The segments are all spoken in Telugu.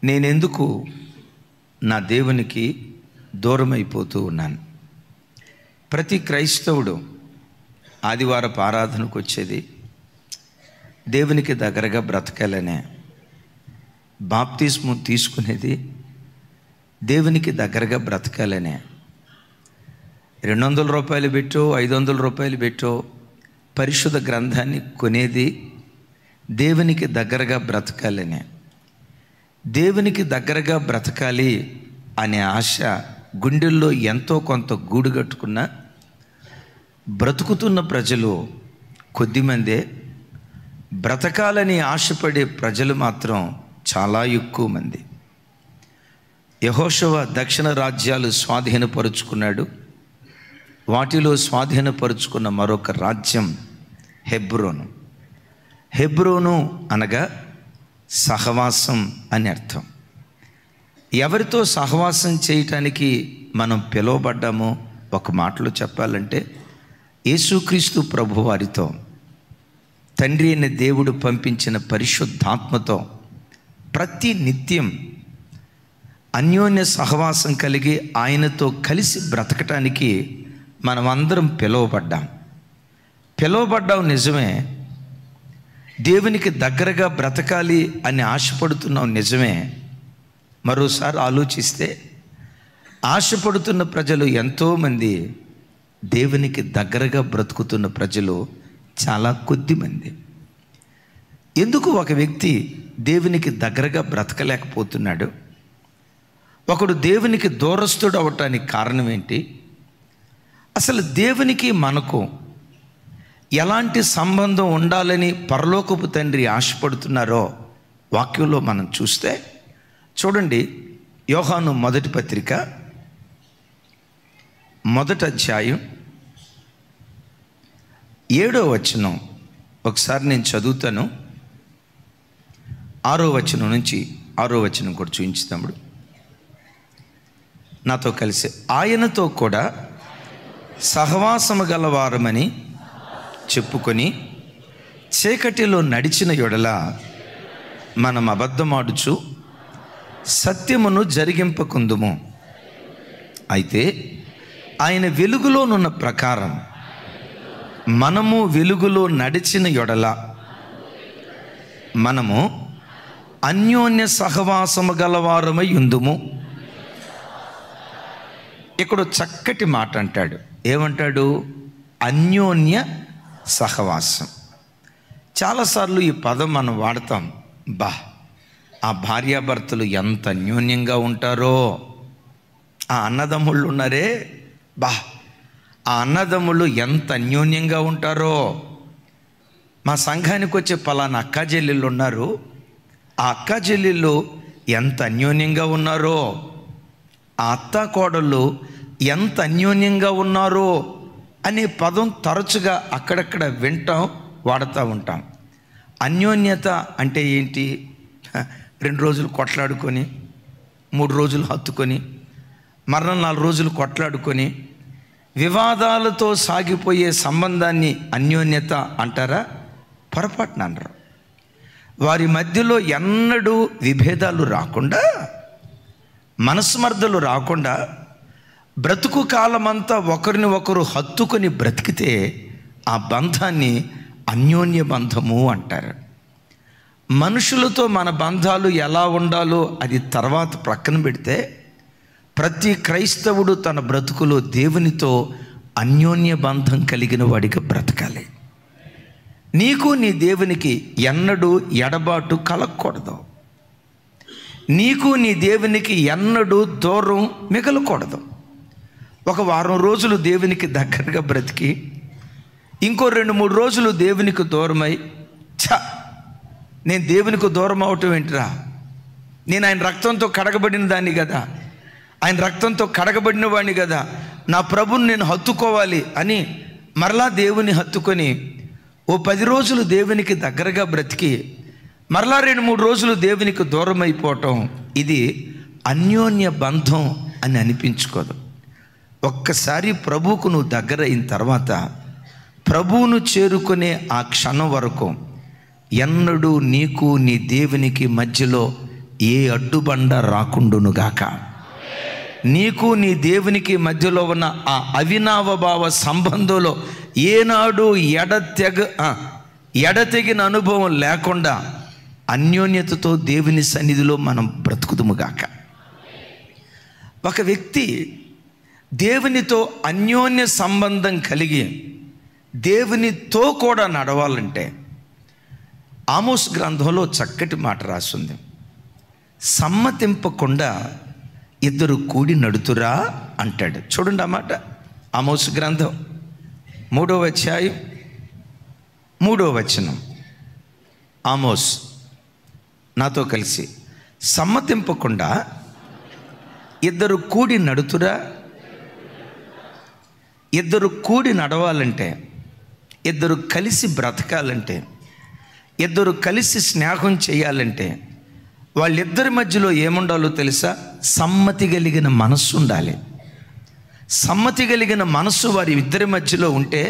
నేనెందుకు నా దేవునికి దూరం అయిపోతూ ఉన్నాను? ప్రతి క్రైస్తవుడు ఆదివారపు ఆరాధనకు వచ్చేది దేవునికి దగ్గరగా బ్రతకాలనే, బాప్తిస్ము తీసుకునేది దేవునికి దగ్గరగా బ్రతకాలనే. 200 రూపాయలు పెట్టో 500 రూపాయలు పెట్టో పరిశుద్ధ గ్రంథాన్ని కొనేది దేవునికి దగ్గరగా బ్రతకాలనే. దేవునికి దగ్గరగా బ్రతకాలి అనే ఆశ గుండెల్లో ఎంతో కొంత గూడు కట్టుకున్న బ్రతుకుతున్న ప్రజలు కొద్దిమందే. బ్రతకాలని ఆశపడే ప్రజలు మాత్రం చాలా ఎక్కువ మంది. యెహోషువ దక్షిణ రాజ్యాలు స్వాధీనపరుచుకున్నాడు. వాటిలో స్వాధీనపరుచుకున్న మరొక రాజ్యం హెబ్రోను. హెబ్రోను అనగా సహవాసం అని అర్థం. ఎవరితో సహవాసం చేయటానికి మనం పిలువబడ్డామో ఒక మాటలో చెప్పాలంటే యేసుక్రీస్తు ప్రభు వారితో, తండ్రి అయిన దేవుడు పంపించిన పరిశుద్ధాత్మతో ప్రతి నిత్యం అన్యోన్య సహవాసం కలిగి ఆయనతో కలిసి బ్రతకటానికి మనమందరం పిలువబడ్డాం నిజమే. దేవునికి దగ్గరగా బ్రతకాలి అని ఆశపడుతున్నాం నిజమే. మరోసారి ఆలోచిస్తే ఆశపడుతున్న ప్రజలు ఎంతోమంది, దేవునికి దగ్గరగా బ్రతుకుతున్న ప్రజలు చాలా కొద్దిమంది. ఎందుకు ఒక వ్యక్తి దేవునికి దగ్గరగా బ్రతకలేకపోతున్నాడు? ఒకడు దేవునికి దూరస్తుడు అవటానికి కారణం ఏంటి? అసలు దేవునికి మనకు ఎలాంటి సంబంధం ఉండాలని పరలోకపు తండ్రి ఆశపడుతున్నారో వాక్యంలో మనం చూస్తే చూడండి. యోహాను మొదటి పత్రిక 1వ అధ్యాయం 7వ వచనం ఒకసారి నేను చదువుతాను. 6వ వచనం నుంచి 6వ వచనం కూడా చూపించుతాము నాతో కలిసి. ఆయనతో కూడా సహవాసము గలవారమని చెప్పుకొని చీకటిలో నడిచిన యెడల మనం అబద్ధమాడుచు సత్యమును జరిగింపకుందుము. అయితే ఆయన వెలుగులోనున్న ప్రకారం మనము వెలుగులో నడిచిన యెడల మనము అన్యోన్య సహవాసము గలవారమై ఉందుము. ఇక్కడ చక్కటి మాట అంటాడు. ఏమంటాడు? అన్యోన్య సహవాసం. చాలాసార్లు ఈ పదం మనం వాడతాం. ఆ భార్యాభర్తలు ఎంత అన్యోన్యంగా ఉంటారో, ఆ అన్నదమ్ముళ్ళు ఉన్నారే, ఆ అన్నదమ్ముళ్ళు ఎంత అన్యోన్యంగా ఉంటారో. మా సంఘానికి వచ్చే పలానా అక్కా చెల్లెళ్ళు ఉన్నారు, ఆ అక్కా చెల్లెళ్ళు ఎంత అన్యోన్యంగా ఉన్నారో, ఆ అత్తా కోడళ్ళు ఎంత అన్యోన్యంగా ఉన్నారో అనే పదం తరచుగా అక్కడక్కడ వింటాం, వాడుతూ ఉంటాం. అన్యోన్యత అంటే ఏంటి? 2 రోజులు కొట్లాడుకొని, 3 రోజులు హత్తుకొని, మరణ 4 రోజులు కొట్లాడుకొని వివాదాలతో సాగిపోయే సంబంధాన్ని అన్యోన్యత అంటారా? పొరపాటున అనరు. వారి మధ్యలో ఎన్నడూ విభేదాలు రాకుండా, మనస్మర్ధలు రాకుండా బ్రతుకు కాలమంతా ఒకరిని ఒకరు హత్తుకొని బ్రతికితే ఆ బంధాన్ని అన్యోన్య బంధము అంటారు. మనుషులతో మన బంధాలు ఎలా ఉండాలో అది తర్వాత ప్రక్కన పెడితే, ప్రతి క్రైస్తవుడు తన బ్రతుకులో దేవునితో అన్యోన్య బంధం కలిగిన వాడిగా బ్రతకాలి. నీకు నీ దేవునికి ఎన్నడూ ఎడబాటు కలగకూడదు. నీకు నీ దేవునికి ఎన్నడూ దూరం మిగలకూడదు. ఒక వారం రోజులు దేవునికి దగ్గరగా బ్రతికి ఇంకో 2-3 రోజులు దేవునికి దూరమై, నేను దేవునికి దూరం అవటం ఏంటిరా, నేను ఆయన రక్తంతో కడగబడిన దాన్ని కదా, ఆయన రక్తంతో కడగబడిన వాడిని కదా, నా ప్రభుని నేను హత్తుకోవాలి అని మరలా దేవుని హత్తుకొని ఓ 10 రోజులు దేవునికి దగ్గరగా బ్రతికి మరలా 2-3 రోజులు దేవునికి దూరం అయిపోవటం, ఇది అన్యోన్య బంధం అని అనిపించుకోదు. ఒక్కసారి ప్రభువుకు నువ్వు దగ్గర అయిన తర్వాత ప్రభువును చేరుకునే ఆ క్షణం వరకు ఎన్నడూ నీకు నీ దేవునికి మధ్యలో ఏ అడ్డుబండ రాకుండునుగాక. నీకు నీ దేవునికి మధ్యలో ఉన్న ఆ అవినావభావ సంబంధంలో ఏనాడు ఎడతెగిన అనుభవం లేకుండా అన్యోన్యతతో దేవుని సన్నిధిలో మనం బ్రతుకుదుముగాక. ఒక వ్యక్తి దేవునితో అన్యోన్య సంబంధం కలిగి దేవునితో కూడా నడవాలంటే ఆమోస్ గ్రంథంలో చక్కటి మాట రాసింది. సమ్మతింపకుండా ఇద్దరు కూడి నడుతురా అంటాడు. చూడండి ఆ మాట. ఆమోస్ గ్రంథం 3వ అధ్యాయం 3వ వచనం. ఆమోస్, నాతో కలిసి, సమ్మతింపకుండా ఇద్దరు కూడి నడుతురా. ఇద్దరు కూడి నడవాలంటే, ఇద్దరు కలిసి బ్రతకాలంటే, ఇద్దరు కలిసి స్నేహం చేయాలంటే వాళ్ళిద్దరి మధ్యలో ఏముండాలో తెలుసా? సమ్మతి కలిగిన మనస్సు ఉండాలి. సమ్మతి కలిగిన మనస్సు వారి ఇద్దరి మధ్యలో ఉంటే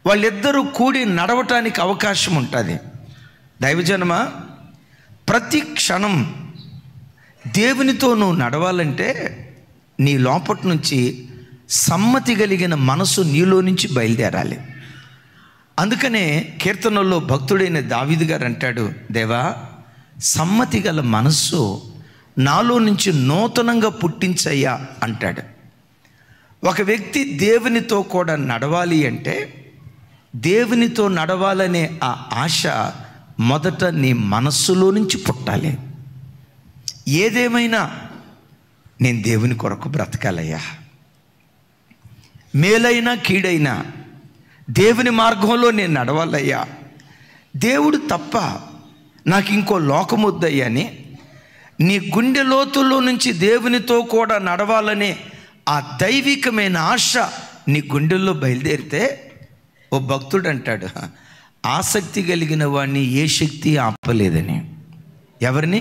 వాళ్ళిద్దరూ కూడి నడవటానికి అవకాశం ఉంటుంది. దైవజనమా, ప్రతి క్షణం దేవునితో నువ్వు నడవాలంటే నీ లోపటి నుంచి సమ్మతి కలిగిన మనసు నీలో నుంచి బయలుదేరాలి. అందుకనే కీర్తనల్లో భక్తుడైన దావీదు గారు అంటాడు, దేవా, సమ్మతి గల మనస్సు నాలో నుంచి నూతనంగా పుట్టించయ్యా అంటాడు. ఒక వ్యక్తి దేవునితో కూడా నడవాలి అంటే, దేవునితో నడవాలనే ఆ ఆశ మొదట నీ మనస్సులో నుంచి పుట్టాలి. ఏదేమైనా నేను దేవుని కొరకు బ్రతకాలయ్యా, మేలైనా కీడైనా దేవుని మార్గంలో నేను నడవాలయ్యా, దేవుడు తప్ప నాకు ఇంకో లోకం వద్దయ్యా అని నీ గుండె లోతుల్లో నుంచి దేవునితో కూడా నడవాలనే ఆ దైవికమైన ఆశ నీ గుండెల్లో బయలుదేరితే ఓ భక్తుడు అంటాడు, ఆసక్తి కలిగిన వాడిని ఏ శక్తి ఆపలేదని. ఎవరిని?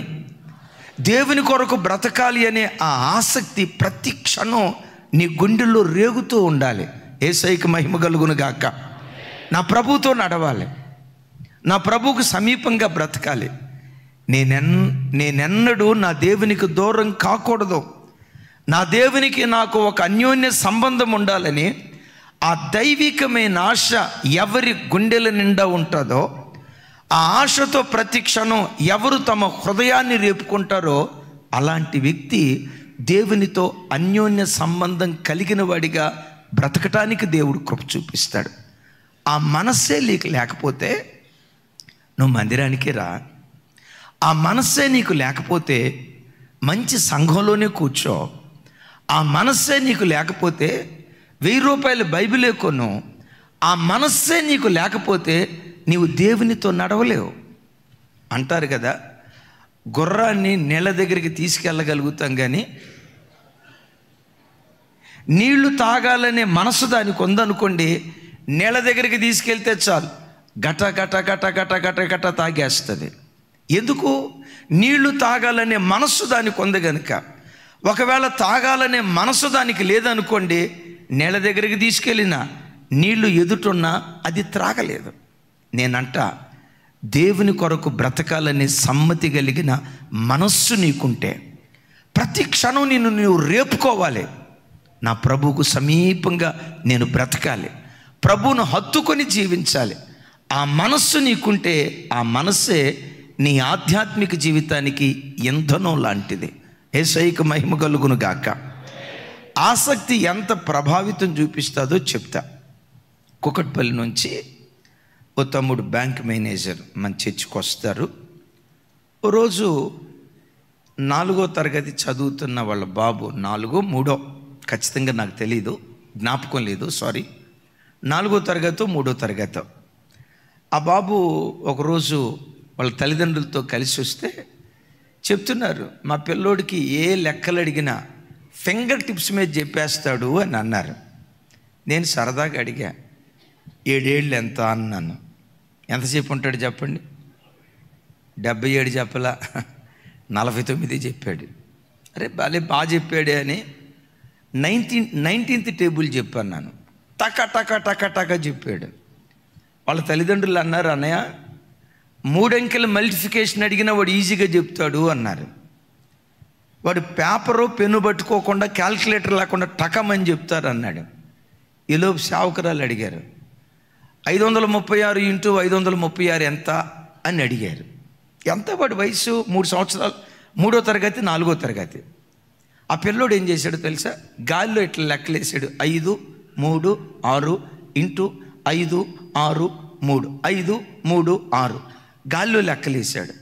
దేవుని కొరకు బ్రతకాలి అనే ఆ ఆసక్తి ప్రతి క్షణం నీ గుండెల్లో రేగుతూ ఉండాలి. యేసయ్యకి మహిమ కలుగును గాక. నా ప్రభువుతో నడవాలి, నా ప్రభువుకు సమీపంగా బ్రతకాలి. నేనెన్నడూ నా దేవునికి దూరం కాకూడదు. నా దేవునికి నాకు ఒక అన్యోన్య సంబంధం ఉండాలని ఆ దైవికమైన ఆశ ఎవరి గుండెల నిండా ఉంటుందో, ఆ ఆశతో ప్రతి క్షణం ఎవరు తమ హృదయాన్ని రేపుకుంటారో అలాంటి వ్యక్తి దేవునితో అన్యోన్య సంబంధం కలిగిన వాడిగా బ్రతకటానికి దేవుడు కృప చూపిస్తాడు. ఆ మనస్సే నీకు లేకపోతే నువ్వు మందిరానికి రా. ఆ మనస్సే నీకు లేకపోతే మంచి సంఘంలోనే కూర్చో. ఆ మనస్సే నీకు లేకపోతే 1000 రూపాయల బైబిలే కొను. ఆ మనస్సే నీకు లేకపోతే నీవు దేవునితో నడవలేవు. అంటారు కదా, గుర్రాన్ని నీళ్ళ దగ్గరికి తీసుకెళ్ళగలుగుతాం కానీ నీళ్లు తాగాలనే మనసు దానికి ఉందనుకోండి, నీళ్ళ దగ్గరికి తీసుకెళ్తే చాలు గట గట గట గట గట గట తాగేస్తుంది. ఎందుకు? నీళ్లు తాగాలనే మనస్సు దానికి ఉంది కనుక. ఒకవేళ తాగాలనే మనసు దానికి లేదనుకోండి, నీళ్ళ దగ్గరికి తీసుకెళ్ళినా నీళ్లు ఎదుటున్నా అది త్రాగలేదు. నేనంట, దేవుని కొరకు బ్రతకాలనే సమ్మతి కలిగిన మనస్సు నీకుంటే ప్రతి క్షణం నువ్వు రేపుకోవాలి. నా ప్రభువుకు సమీపంగా నేను బ్రతకాలి, ప్రభువును హత్తుకొని జీవించాలి. ఆ మనస్సు నీకుంటే ఆ మనస్సే నీ ఆధ్యాత్మిక జీవితానికి ఇంధనం లాంటిది. యేసయ్యకు మహిమ కలుగును గాక. ఆసక్తి ఎంత ప్రభావితం చూపిస్తుందో చెప్తా. కుకట్పల్లి నుంచి ఓ తమ్ముడు బ్యాంక్ మేనేజర్ మన చర్చికి వస్తారు. ఓ రోజు 4వ తరగతి చదువుతున్న వాళ్ళ బాబు, 4వ 3వ ఖచ్చితంగా నాకు తెలీదు, జ్ఞాపకం లేదు, సారీ, 4వ తరగతో 3వ తరగతో ఆ బాబు ఒకరోజు వాళ్ళ తల్లిదండ్రులతో కలిసి వస్తే చెప్తున్నారు, మా పిల్లోడికి ఏ లెక్కలు అడిగినా ఫింగర్ టిప్స్ మీద చెప్పేస్తాడు అని అన్నారు. నేను సరదాగా అడిగా, 7 ఏళ్ళు ఎంత అన్నాను. ఎంతసేపు ఉంటాడు చెప్పండి? 77 చెప్పలా, 49 చెప్పాడు. అరే బాగా చెప్పాడే అని 19th టేబుల్ చెప్పాను నేను. టక టక టక టక చెప్పాడు. వాళ్ళ తల్లిదండ్రులు అన్నారు, అన్నయ్య 3 అంకెల మల్టిఫికేషన్ అడిగినా వాడు ఈజీగా చెప్తాడు అన్నారు. వాడు పేపరు పెన్ను పట్టుకోకుండా క్యాల్కులేటర్ లేకుండా టకమని చెప్తారు అన్నాడు. ఈలోపు సేవకురాలు అడిగారు, 536 ఇంటూ 536 ఎంత అని అడిగారు. ఎంత? వాడి వయసు 3 సంవత్సరాలు, 3వ తరగతి 4వ తరగతి. ఆ పిల్లోడు ఏం చేశాడో తెలుసా? గాలిలో ఇట్లా లెక్కలేసాడు. 5, 3, 6 ఇంటూ 5, 6, 3, 5, 3, 6 గాలిలో లెక్కలేసాడు.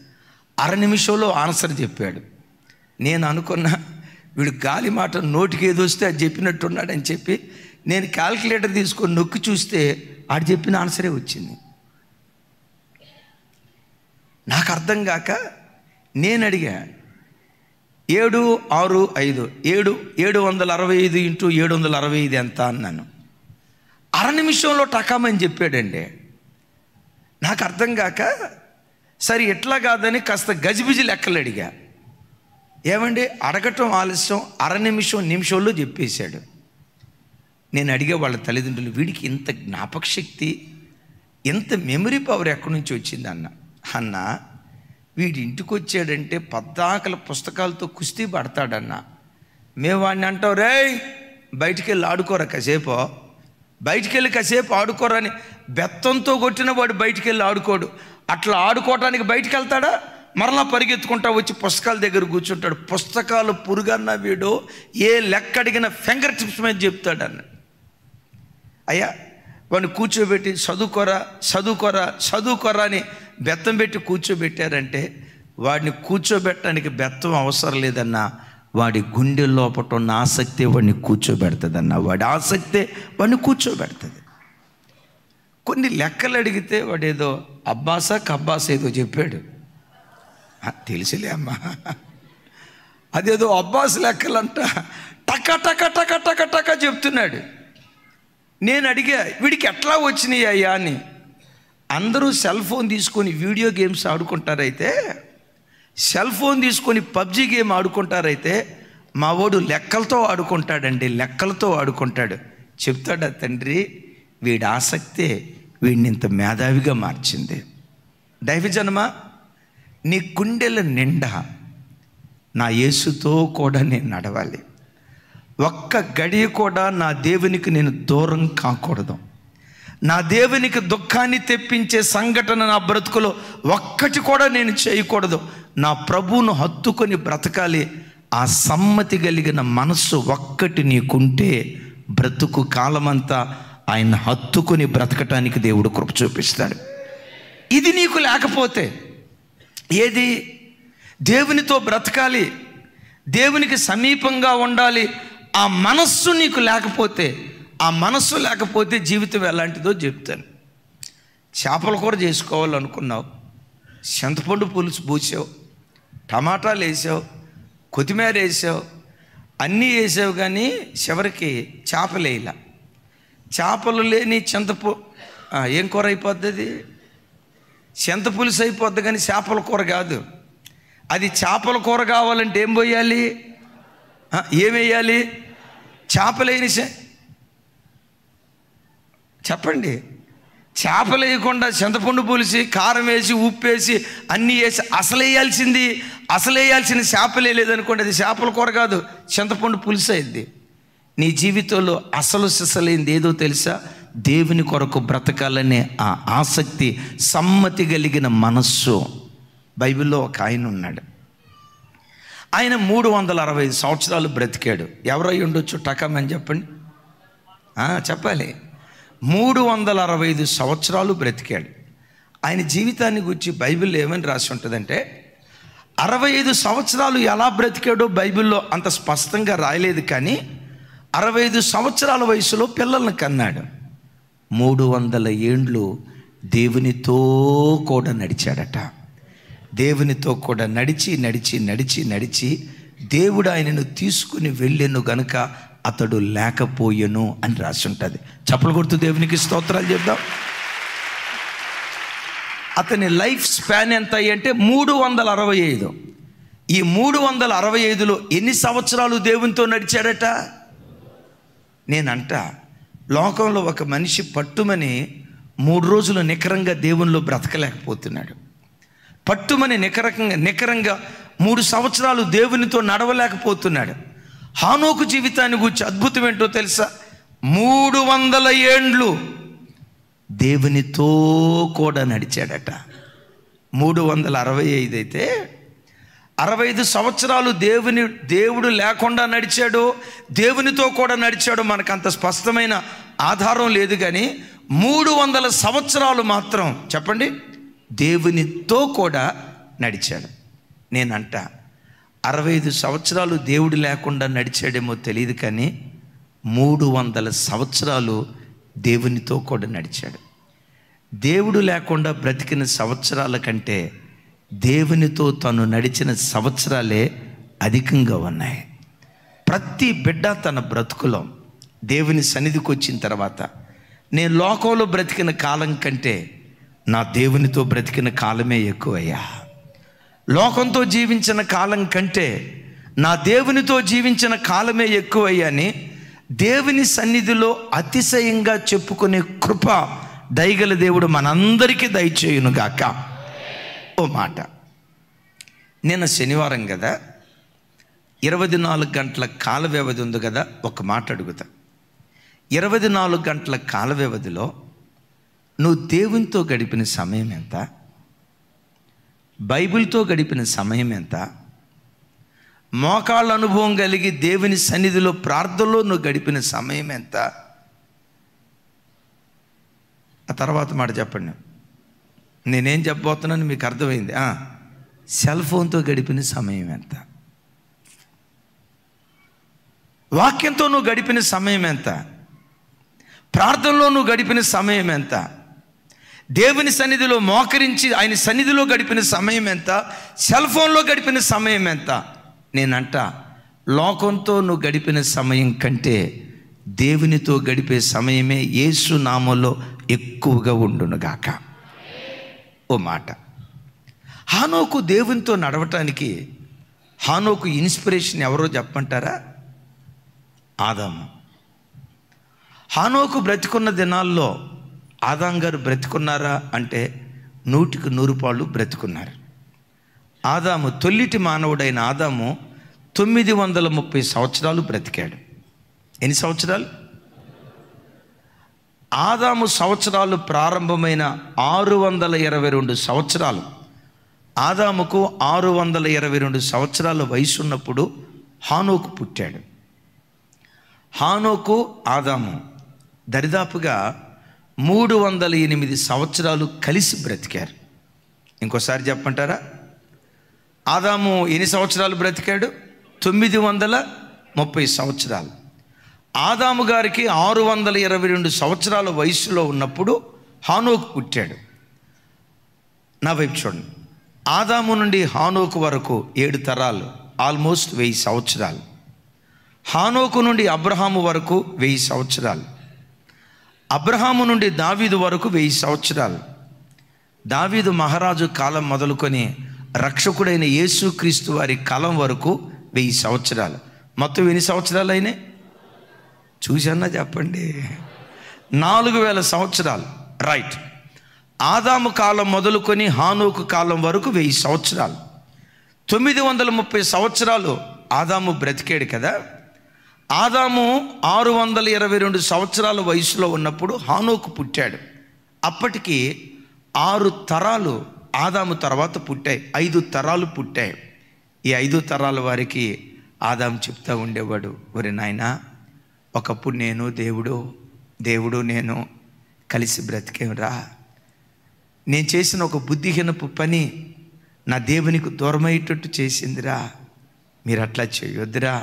1/2 నిమిషంలో ఆన్సర్ చెప్పాడు. నేను అనుకున్నా వీడు గాలి మాట నోటికి ఏదో వస్తే అది చెప్పినట్టున్నాడని చెప్పి నేను క్యాల్కులేటర్ తీసుకొని నొక్కి చూస్తే ఆడు చెప్పిన ఆన్సరే వచ్చింది. నాకు అర్థం కాక నేను అడిగా, 7, 6, 5 765 ఇంటూ 765 ఎంత అన్నాను. 1/2 నిమిషంలో టకామని చెప్పాడండి. నాకు అర్థం కాక సరే ఎట్లా కాదని కాస్త గజిబిజి లెక్కలు అడిగా. ఏమండి అడగటం ఆలస్యం, 1/2 నిమిషంలో చెప్పేశాడు. నేను అడిగే వాళ్ళ తల్లిదండ్రులు, వీడికి ఇంత జ్ఞాపక శక్తి, ఎంత మెమరీ పవర్ ఎక్కడి నుంచి వచ్చింది అన్న వీడి ఇంటికి వచ్చాడంటే పద్దాకల పుస్తకాలతో కుస్తీ పడతాడన్న. మేము వాడిని అంటాం, రేయ్ బయటికి వెళ్ళి ఆడుకోరా కాసేపు, బయటికి వెళ్ళి కాసేపు ఆడుకోరని బెత్తంతో కొట్టిన వాడు బయటికి వెళ్ళి ఆడుకోడు. అట్లా ఆడుకోవటానికి బయటికి వెళ్తాడా, మరలా పరిగెత్తుకుంటా వచ్చి పుస్తకాల దగ్గర కూర్చుంటాడు. పుస్తకాలు పురుగన్న వీడు ఏ లెక్క అడిగిన ఫింగర్ టిప్స్ మీద చెప్తాడన్న. అయ్యా వాడిని కూర్చోబెట్టి చదువుకోరా అని బెత్తం పెట్టి కూర్చోబెట్టారంటే వాడిని కూర్చోబెట్టడానికి బెత్తం అవసరం లేదన్నా, వాడి గుండె లోపట ఉన్న ఆసక్తే వాడిని కూర్చోబెడుతుందన్న. వాడి ఆసక్తే వాడిని కూర్చోబెడుతుంది. కొన్ని లెక్కలు అడిగితే వాడు ఏదో కబ్బాసా ఏదో చెప్పాడు. తెలిసిలే అమ్మా, అదేదో అబ్బాస్ లెక్కలంట టక టక టక టక టక చెప్తున్నాడు. నేను అడిగా, వీడికి ఎట్లా వచ్చినాయి అయ్యా అని. అందరూ సెల్ ఫోన్ తీసుకొని వీడియో గేమ్స్ ఆడుకుంటారైతే, సెల్ ఫోన్ తీసుకొని పబ్జి గేమ్ ఆడుకుంటారైతే, మా వాడు లెక్కలతో ఆడుకుంటాడు. చెప్తాడా తండ్రి, వీడి ఆసక్తే వీడిని ఇంత మేధావిగా మార్చింది. దైవజనమా, నీ గుండెల నిండా నా యేసుతో కూడా నేను నడవాలి. ఒక్క గడియ కూడా నా దేవునికి నేను దూరం కాకూడదు. నా దేవునికి దుఃఖాన్ని తెప్పించే సంఘటన నా బ్రతుకులో ఒక్కటి కూడా నేను చేయకూడదు. నా ప్రభువును హత్తుకొని బ్రతకాలి. ఆ సమ్మతి కలిగిన మనస్సు ఒక్కటి నీకుంటే బ్రతుకు కాలమంతా ఆయన హత్తుకొని బ్రతకటానికి దేవుడు కృప చూపిస్తాడు. ఇది నీకు లేకపోతే, ఏది దేవునితో బ్రతకాలి, దేవునికి సమీపంగా ఉండాలి, ఆ మనస్సు నీకు లేకపోతే జీవితం ఎలాంటిదో చెప్తాను. చేపల కూర చేసుకోవాలనుకున్నావు, చింతపండు పులుసు పూసావు, టమాటాలు వేసావు, కొత్తిమీర వేసావు, అన్నీ వేసావు, కానీ చివరికి చేపలు వేయాల. చేపలు లేని ఏం కూర అయిపోద్ది? అది చింత పులుసు అయిపోద్ది, కానీ చేపల కూర కాదు. అది చేపల కూర కావాలంటే ఏం పోయాలి? ఏమేయాలి? చేపలేని చెప్పండి. చేపలు వేయకుండా చింతపండు పులిసి కారం వేసి ఉప్పు వేసి అన్నీ వేసి అసలేయాల్సిన చేపలే లేదనుకోండి, అది చేపల కూర కాదు, చింతపండు పులుసు అయింది. నీ జీవితంలో అసలు సిసలైంది ఏదో తెలుసా? దేవుని కొరకు బ్రతకాలనే ఆ ఆసక్తి, సమ్మతి కలిగిన మనస్సు. బైబిల్లో ఒక ఆయన ఉన్నాడు, ఆయన 365 సంవత్సరాలు బ్రతికాడు. ఎవరై ఉండొచ్చు? టకమని చెప్పండి. చెప్పాలి. 365 సంవత్సరాలు బ్రతికాడు. ఆయన జీవితాన్ని గురించి బైబిల్లో ఏమని రాసి ఉంటుందంటే, 65 సంవత్సరాలు ఎలా బ్రతికాడో బైబిల్లో అంత స్పష్టంగా రాయలేదు, కానీ 65 సంవత్సరాల వయసులో పిల్లల్ని కన్నాడు. 300 ఏండ్లు దేవునితో కూడా నడిచాడట. దేవునితో కూడా నడిచి దేవుడు ఆయనను తీసుకుని వెళ్ళెను గనుక అతడు లేకపోయెను అని రాసి ఉంటుంది. చప్పలు కొడుతూ దేవునికి స్తోత్రాలు చెప్దాం. అతని లైఫ్ స్పాన్ ఎంత అంటే 365. ఈ 365లో ఎన్ని సంవత్సరాలు దేవునితో నడిచాడట? నేనంట, లోకంలో ఒక మనిషి పట్టుమని 3 రోజులు నికరంగా దేవునిలో బ్రతకలేకపోతున్నాడు. పట్టుమని నికరంగా 3 సంవత్సరాలు దేవునితో నడవలేకపోతున్నాడు. హానోకు జీవితాన్ని గురించి అద్భుతం ఏంటో తెలుసా? 300 ఏండ్లు దేవునితో కూడా నడిచాడట. 365 అయితే 65 సంవత్సరాలు దేవుడు లేకుండా నడిచాడు, దేవునితో కూడా నడిచాడు. మనకు అంత స్పష్టమైన ఆధారం లేదు, కానీ 300 సంవత్సరాలు మాత్రం చెప్పండి దేవునితో కూడా నడిచాడు. నేనంట 65 సంవత్సరాలు దేవుడు లేకుండా నడిచాడేమో తెలియదు, కానీ 300 సంవత్సరాలు దేవునితో కూడా నడిచాడు. దేవుడు లేకుండా బ్రతికిన సంవత్సరాల కంటే దేవునితో తను నడిచిన సంవత్సరాలే అధికంగా ఉన్నాయి. ప్రతి బిడ్డ తన బ్రతుకులో దేవుని సన్నిధికి వచ్చిన తర్వాత, నేను లోకంలో బ్రతికిన కాలం కంటే నా దేవునితో బ్రతికిన కాలమే ఎక్కువయ్యా, లోకంతో జీవించిన కాలం కంటే నా దేవునితో జీవించిన కాలమే ఎక్కువయ్యా అని దేవుని సన్నిధిలో అతిశయంగా చెప్పుకునే కృప దయగల దేవుడు మనందరికీ దయచేయునుగాక. ఓ మాట, నిన్న శనివారం కదా, 24 గంటల కాల వ్యవధి ఉంది కదా. ఒక మాట అడుగుతా, 24 గంటల కాల వ్యవధిలో నువ్వు దేవునితో గడిపిన సమయం ఎంత? బైబిల్తో గడిపిన సమయం ఎంత? మోకాళ్ళ అనుభవం కలిగి దేవుని సన్నిధిలో ప్రార్థనలో నువ్వు గడిపిన సమయం ఎంత? ఆ తర్వాత మాట చెప్పండి. నేనేం చెప్పబోతున్నాను మీకు అర్థమైంది. సెల్ ఫోన్తో గడిపిన సమయం ఎంత? వాక్యంతో నువ్వు గడిపిన సమయం ఎంత? ప్రార్థనలో నువ్వు గడిపిన సమయం ఎంత? దేవుని సన్నిధిలో మోకరించి ఆయన సన్నిధిలో గడిపిన సమయం ఎంత? సెల్ ఫోన్లో గడిపిన సమయం ఎంత? నేనంట లోకంతో నువ్వు గడిపిన సమయం కంటే దేవునితో గడిపే సమయమే యేసు నామములో ఎక్కువగా ఉండునుగాక. ఓ మాట, హానోకు దేవునితో నడవటానికి హానోకు ఇన్స్పిరేషన్ ఎవరో చెప్పమంటారా? ఆదాము. హానోకు బ్రతికున్న దినాల్లో ఆదాం గారు బ్రతికున్నారా అంటే 100కి 100 పాళ్ళు బ్రతికున్నారు. ఆదాము తొల్లిటి మానవుడైన ఆదాము 930 సంవత్సరాలు బ్రతికాడు. ఎన్ని సంవత్సరాలు? ఆదాము సంవత్సరాలు ప్రారంభమైన 622 సంవత్సరాలు. ఆదాముకు 622 సంవత్సరాల వయసు ఉన్నప్పుడు హానోకు పుట్టాడు. హానోకు ఆదాము దరిదాపుగా 308 సంవత్సరాలు కలిసి బ్రతికారు. ఇంకోసారి చెప్పంటారా? ఆదాము ఎన్ని సంవత్సరాలు బ్రతికాడు? 930 సంవత్సరాలు. ఆదాము గారికి 622 సంవత్సరాల వయసులో ఉన్నప్పుడు హానోకు పుట్టాడు. నా వైపు చూడండి. ఆదాము నుండి హానోకు వరకు 7 తరాలు, ఆల్మోస్ట్ 1000 సంవత్సరాలు. హానోకు నుండి అబ్రహాము వరకు 1000 సంవత్సరాలు. అబ్రహాము నుండి దావీదు వరకు 1000 సంవత్సరాలు. దావీదు మహారాజు కాలం మొదలుకొని రక్షకుడైన యేసుక్రీస్తు వారి కాలం వరకు 1000 సంవత్సరాలు. మొత్తం ఎన్ని సంవత్సరాలు అయినాయి చూసన్నా చెప్పండి? 4000 సంవత్సరాలు. రైట్. ఆదాము కాలం మొదలుకొని హానోకు కాలం వరకు 1000 సంవత్సరాలు. 930 సంవత్సరాలు ఆదాము బ్రతికాడు కదా. ఆదాము 622 సంవత్సరాల వయసులో ఉన్నప్పుడు హానోకు పుట్టాడు. అప్పటికి 6 తరాలు ఆదాము తర్వాత పుట్టాయి. 5 తరాలు పుట్టాయి. ఈ 5 తరాల వారికి ఆదాము చెప్తా ఉండేవాడు, ఒరే నాయనా, ఒకప్పుడు నేను దేవుడు నేను కలిసి బ్రతికేరా. నేను చేసిన ఒక బుద్ధిహీనపు పని నా దేవునికి దూరమయ్యేటట్టు చేసిందిరా. మీరు అట్లా చేయొద్దురా.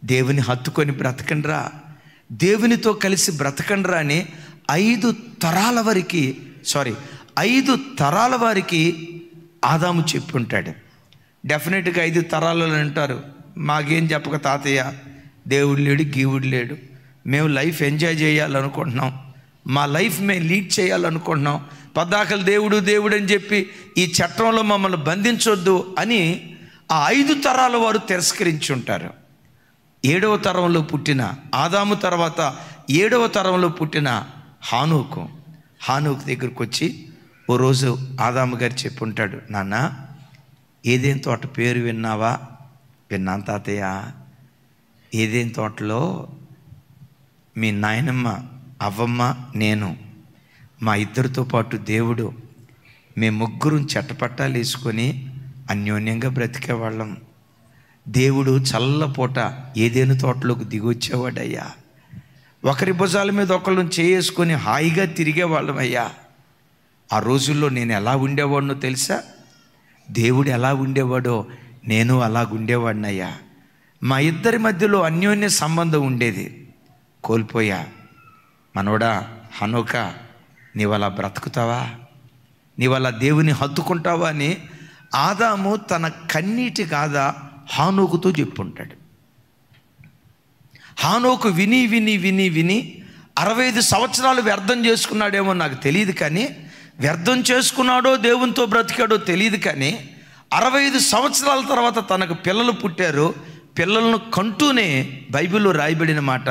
దేవుని హత్తుకొని బ్రతకండిరా, దేవునితో కలిసి బ్రతకండిరా అని 5 తరాల వారికి ఆదాము చెప్పి ఉంటాడు. డెఫినెట్గా 5 తరాలలో అంటారు, మాకేం చెప్పక తాతయ్య, దేవుడు లేడు, గీవుడు లేడు, మేము లైఫ్ ఎంజాయ్ చేయాలనుకుంటున్నాం, మా లైఫ్ మేము లీడ్ చేయాలనుకుంటున్నాం, పద్దాకలు దేవుడు అని చెప్పి ఈ చట్టంలో మమ్మల్ని బంధించొద్దు అని ఆ 5 తరాల వారు తిరస్కరించి ఉంటారు. 7వ తరంలో పుట్టిన ఆదాము తర్వాత 7వ తరంలో పుట్టిన హానోకు దగ్గరికి వచ్చి ఓ రోజు ఆదాము గారు చెప్పి ఉంటాడు, నాన్న, ఏదేం తోట పేరు విన్నావా? విన్నాను తాతయ్య. ఏదేం తోటలో మీ నాయనమ్మ, అవ్వమ్మ, నేను, మా ఇద్దరితో పాటు దేవుడు, మేము ముగ్గురం చెట్టపట్టాలు వేసుకొని అన్యోన్యంగా బ్రతికేవాళ్ళం. దేవుడు చల్లపూట ఏదేను తోటలోకి దిగొచ్చేవాడయ్యా. ఒకరి భుజాల మీద ఒకళ్ళని చేసుకొని హాయిగా తిరిగేవాళ్ళం అయ్యా. ఆ రోజుల్లో నేను ఎలా ఉండేవాడినో తెలుసా? దేవుడు ఎలా ఉండేవాడో నేను అలాగుండేవాడినయ్యా. మా ఇద్దరి మధ్యలో అన్యోన్య సంబంధం ఉండేది. కోల్పోయా. మనోడా, హనోక, నీవలా బ్రతుకుతావా? నీవలా దేవుని హత్తుకుంటావా అని ఆదాము తన కన్నీటి గాథ హానోకుతో చెప్పుంటాడు. హానోకు విని విని విని విని 65 సంవత్సరాలు వ్యర్థం చేసుకున్నాడేమో నాకు తెలియదు, కానీ వ్యర్థం చేసుకున్నాడో దేవునితో బ్రతికాడో తెలియదు, కానీ 65 సంవత్సరాల తర్వాత తనకు పిల్లలు పుట్టారు. పిల్లలను కంటూనే బైబిల్లో రాయబడిన మాట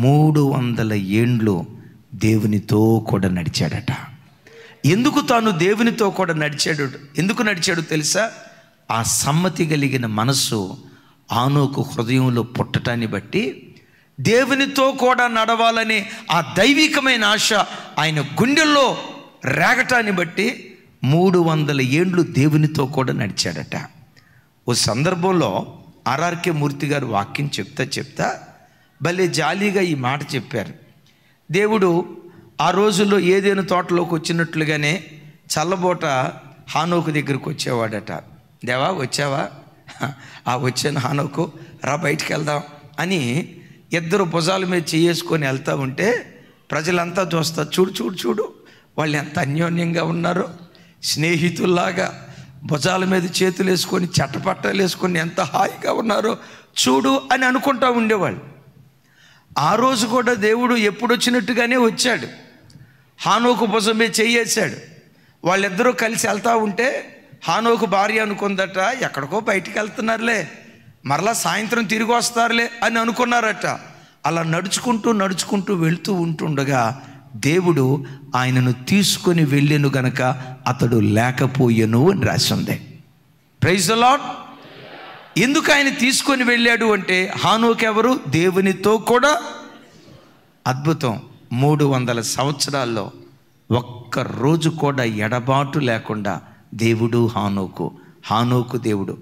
300 ఏండ్లు దేవునితో కూడా నడిచాడట. ఎందుకు తాను దేవునితో కూడా ఎందుకు నడిచాడు తెలుసా? ఆ సమ్మతి కలిగిన మనస్సు హానోకు హృదయంలో పుట్టటాన్ని బట్టి, దేవునితో కూడా నడవాలనే ఆ దైవికమైన ఆశ ఆయన గుండెల్లో రేగటాన్ని బట్టి 300 ఏండ్లు దేవునితో కూడా నడిచాడట. ఓ సందర్భంలో ఆర్ఆర్కే మూర్తి గారు వాక్యం చెప్తా భలే జాలీగా ఈ మాట చెప్పారు. దేవుడు ఆ రోజుల్లో ఏదేను తోటలోకి వచ్చినట్లుగానే చల్లబోట హానోకు దగ్గరికి వచ్చేవాడట. దేవా వచ్చావా? వచ్చాను హానోకు, రా బయటికి వెళ్దాం అని ఇద్దరు భుజాల మీద చేసుకొని వెళ్తూ ఉంటే ప్రజలంతా చూస్తారు, చూడు చూడు చూడు వాళ్ళు ఎంత అన్యోన్యంగా ఉన్నారో, స్నేహితుల్లాగా భుజాల మీద చేతులు వేసుకొని చెట్టపట్టాలు వేసుకొని ఎంత హాయిగా ఉన్నారో చూడు అని అనుకుంటూ ఉండేవాళ్ళు. ఆ రోజు కూడా దేవుడు ఎప్పుడు వచ్చినట్టుగానే వచ్చాడు. హానోకు భుజం మీద చెయ్యేశాడు. వాళ్ళిద్దరూ కలిసి వెళ్తూ ఉంటే హానోకు భార్య అనుకుందట, ఎక్కడికో బయటికి వెళ్తున్నారులే, మరలా సాయంత్రం తిరిగి వస్తారులే అని అనుకున్నారట. అలా నడుచుకుంటూ నడుచుకుంటూ వెళుతూ ఉంటుండగా దేవుడు ఆయనను తీసుకొని వెళ్ళెను గనక అతడు లేకపోయెను అని రాసింది. Praise the lord. ఎందుకు ఆయన తీసుకొని వెళ్ళాడు అంటే హానోకు ఎవరు? దేవునితో కూడా. అద్భుతం. 300 సంవత్సరాల్లో ఒక్క రోజు కూడా ఎడబాటు లేకుండా దేవుడు హానోకు దేవుడు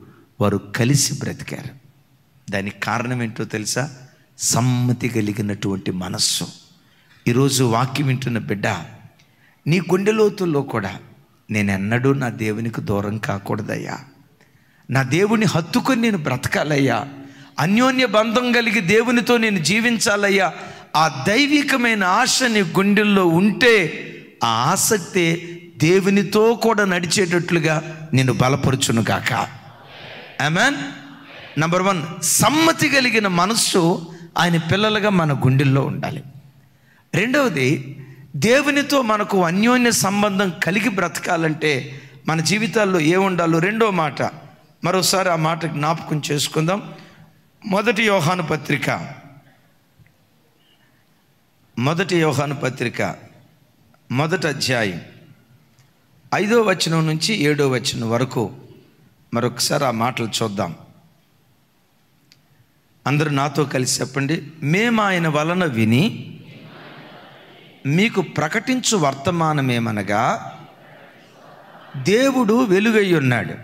వారు కలిసి బ్రతికారు. దానికి కారణం ఏంటో తెలుసా? సమ్మతి కలిగినటువంటి మనస్సు. ఈరోజు వాక్యం వింటున్న బిడ్డ, నీ గుండె లోతుల్లో కూడా నేనెన్నడూ నా దేవునికి దూరం కాకూడదయ్యా, నా దేవుని హత్తుకొని నేను బ్రతకాలయ్యా, అన్యోన్య బంధం కలిగి దేవునితో నేను జీవించాలయ్యా, ఆ దైవికమైన ఆశ నీ గుండెల్లో ఉంటే ఆ ఆసక్తే దేవునితో కూడా నడిచేటట్లుగా నేను బలపరుచును గాక. ఆమేన్. నంబర్ 1, సమ్మతి కలిగిన మనస్సు ఆయన పిల్లలుగా మన గుండెల్లో ఉండాలి. రెండవది, దేవునితో మనకు అన్యోన్య సంబంధం కలిగి బ్రతకాలంటే మన జీవితాల్లో ఏముండాలో రెండో మాట మరోసారి ఆ మాట జ్ఞాపకం చేసుకుందాం. 1 యోహాను పత్రిక 1 అధ్యాయం 5వ వచనం నుంచి 7వ వచనం వరకు మరొకసారి ఆ మాటలు చూద్దాం. అందరూ నాతో కలిసి చెప్పండి. మేము ఆయన వలన విని మీకు ప్రకటించు వర్తమానమేమనగా, దేవుడు వెలుగై ఉన్నాడు,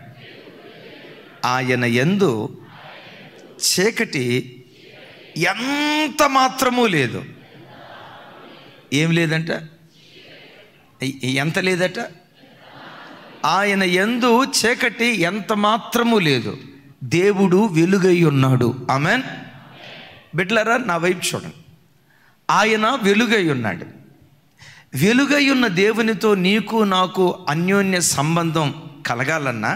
ఆయన యందు చీకటి ఎంత మాత్రమూ లేదు. ఏం లేదంట? ఎంత లేదట? ఆయన యందు చీకటి ఎంత మాత్రమూ లేదు, దేవుడు వెలుగై ఉన్నాడు. ఆమేన్. బిడ్డలారా, నా వైపు చూడండి. ఆయన వెలుగై ఉన్నాడు. వెలుగై ఉన్న దేవునితో నీకు నాకు అన్యోన్య సంబంధం కలగాలన్నా,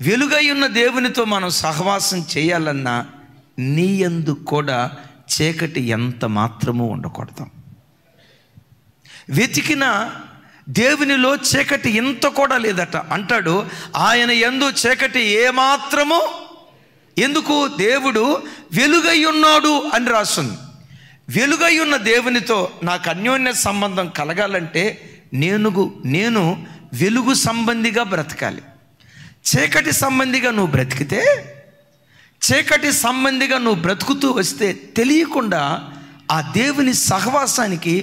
వెలుగై ఉన్న దేవునితో మనం సహవాసం చేయాలన్నా నీ యందు కూడా చీకటి ఎంత మాత్రమూ ఉండకూడదు. వెతికిన దేవునిలో చీకటి ఇంత కూడా లేదట. అంటాడు ఆయన యందు చీకటి ఏమాత్రము. ఎందుకు? దేవుడు వెలుగై ఉన్నాడు అని రాస్తుంది. వెలుగై ఉన్న దేవునితో నాకు అన్యోన్య సంబంధం కలగాలంటే నేను వెలుగు సంబంధిగా బ్రతకాలి. చీకటి సంబంధిగా నువ్వు బ్రతికితే, చీకటి సంబంధిగా నువ్వు బ్రతుకుతూ వస్తే తెలియకుండా ఆ దేవుని సహవాసానికి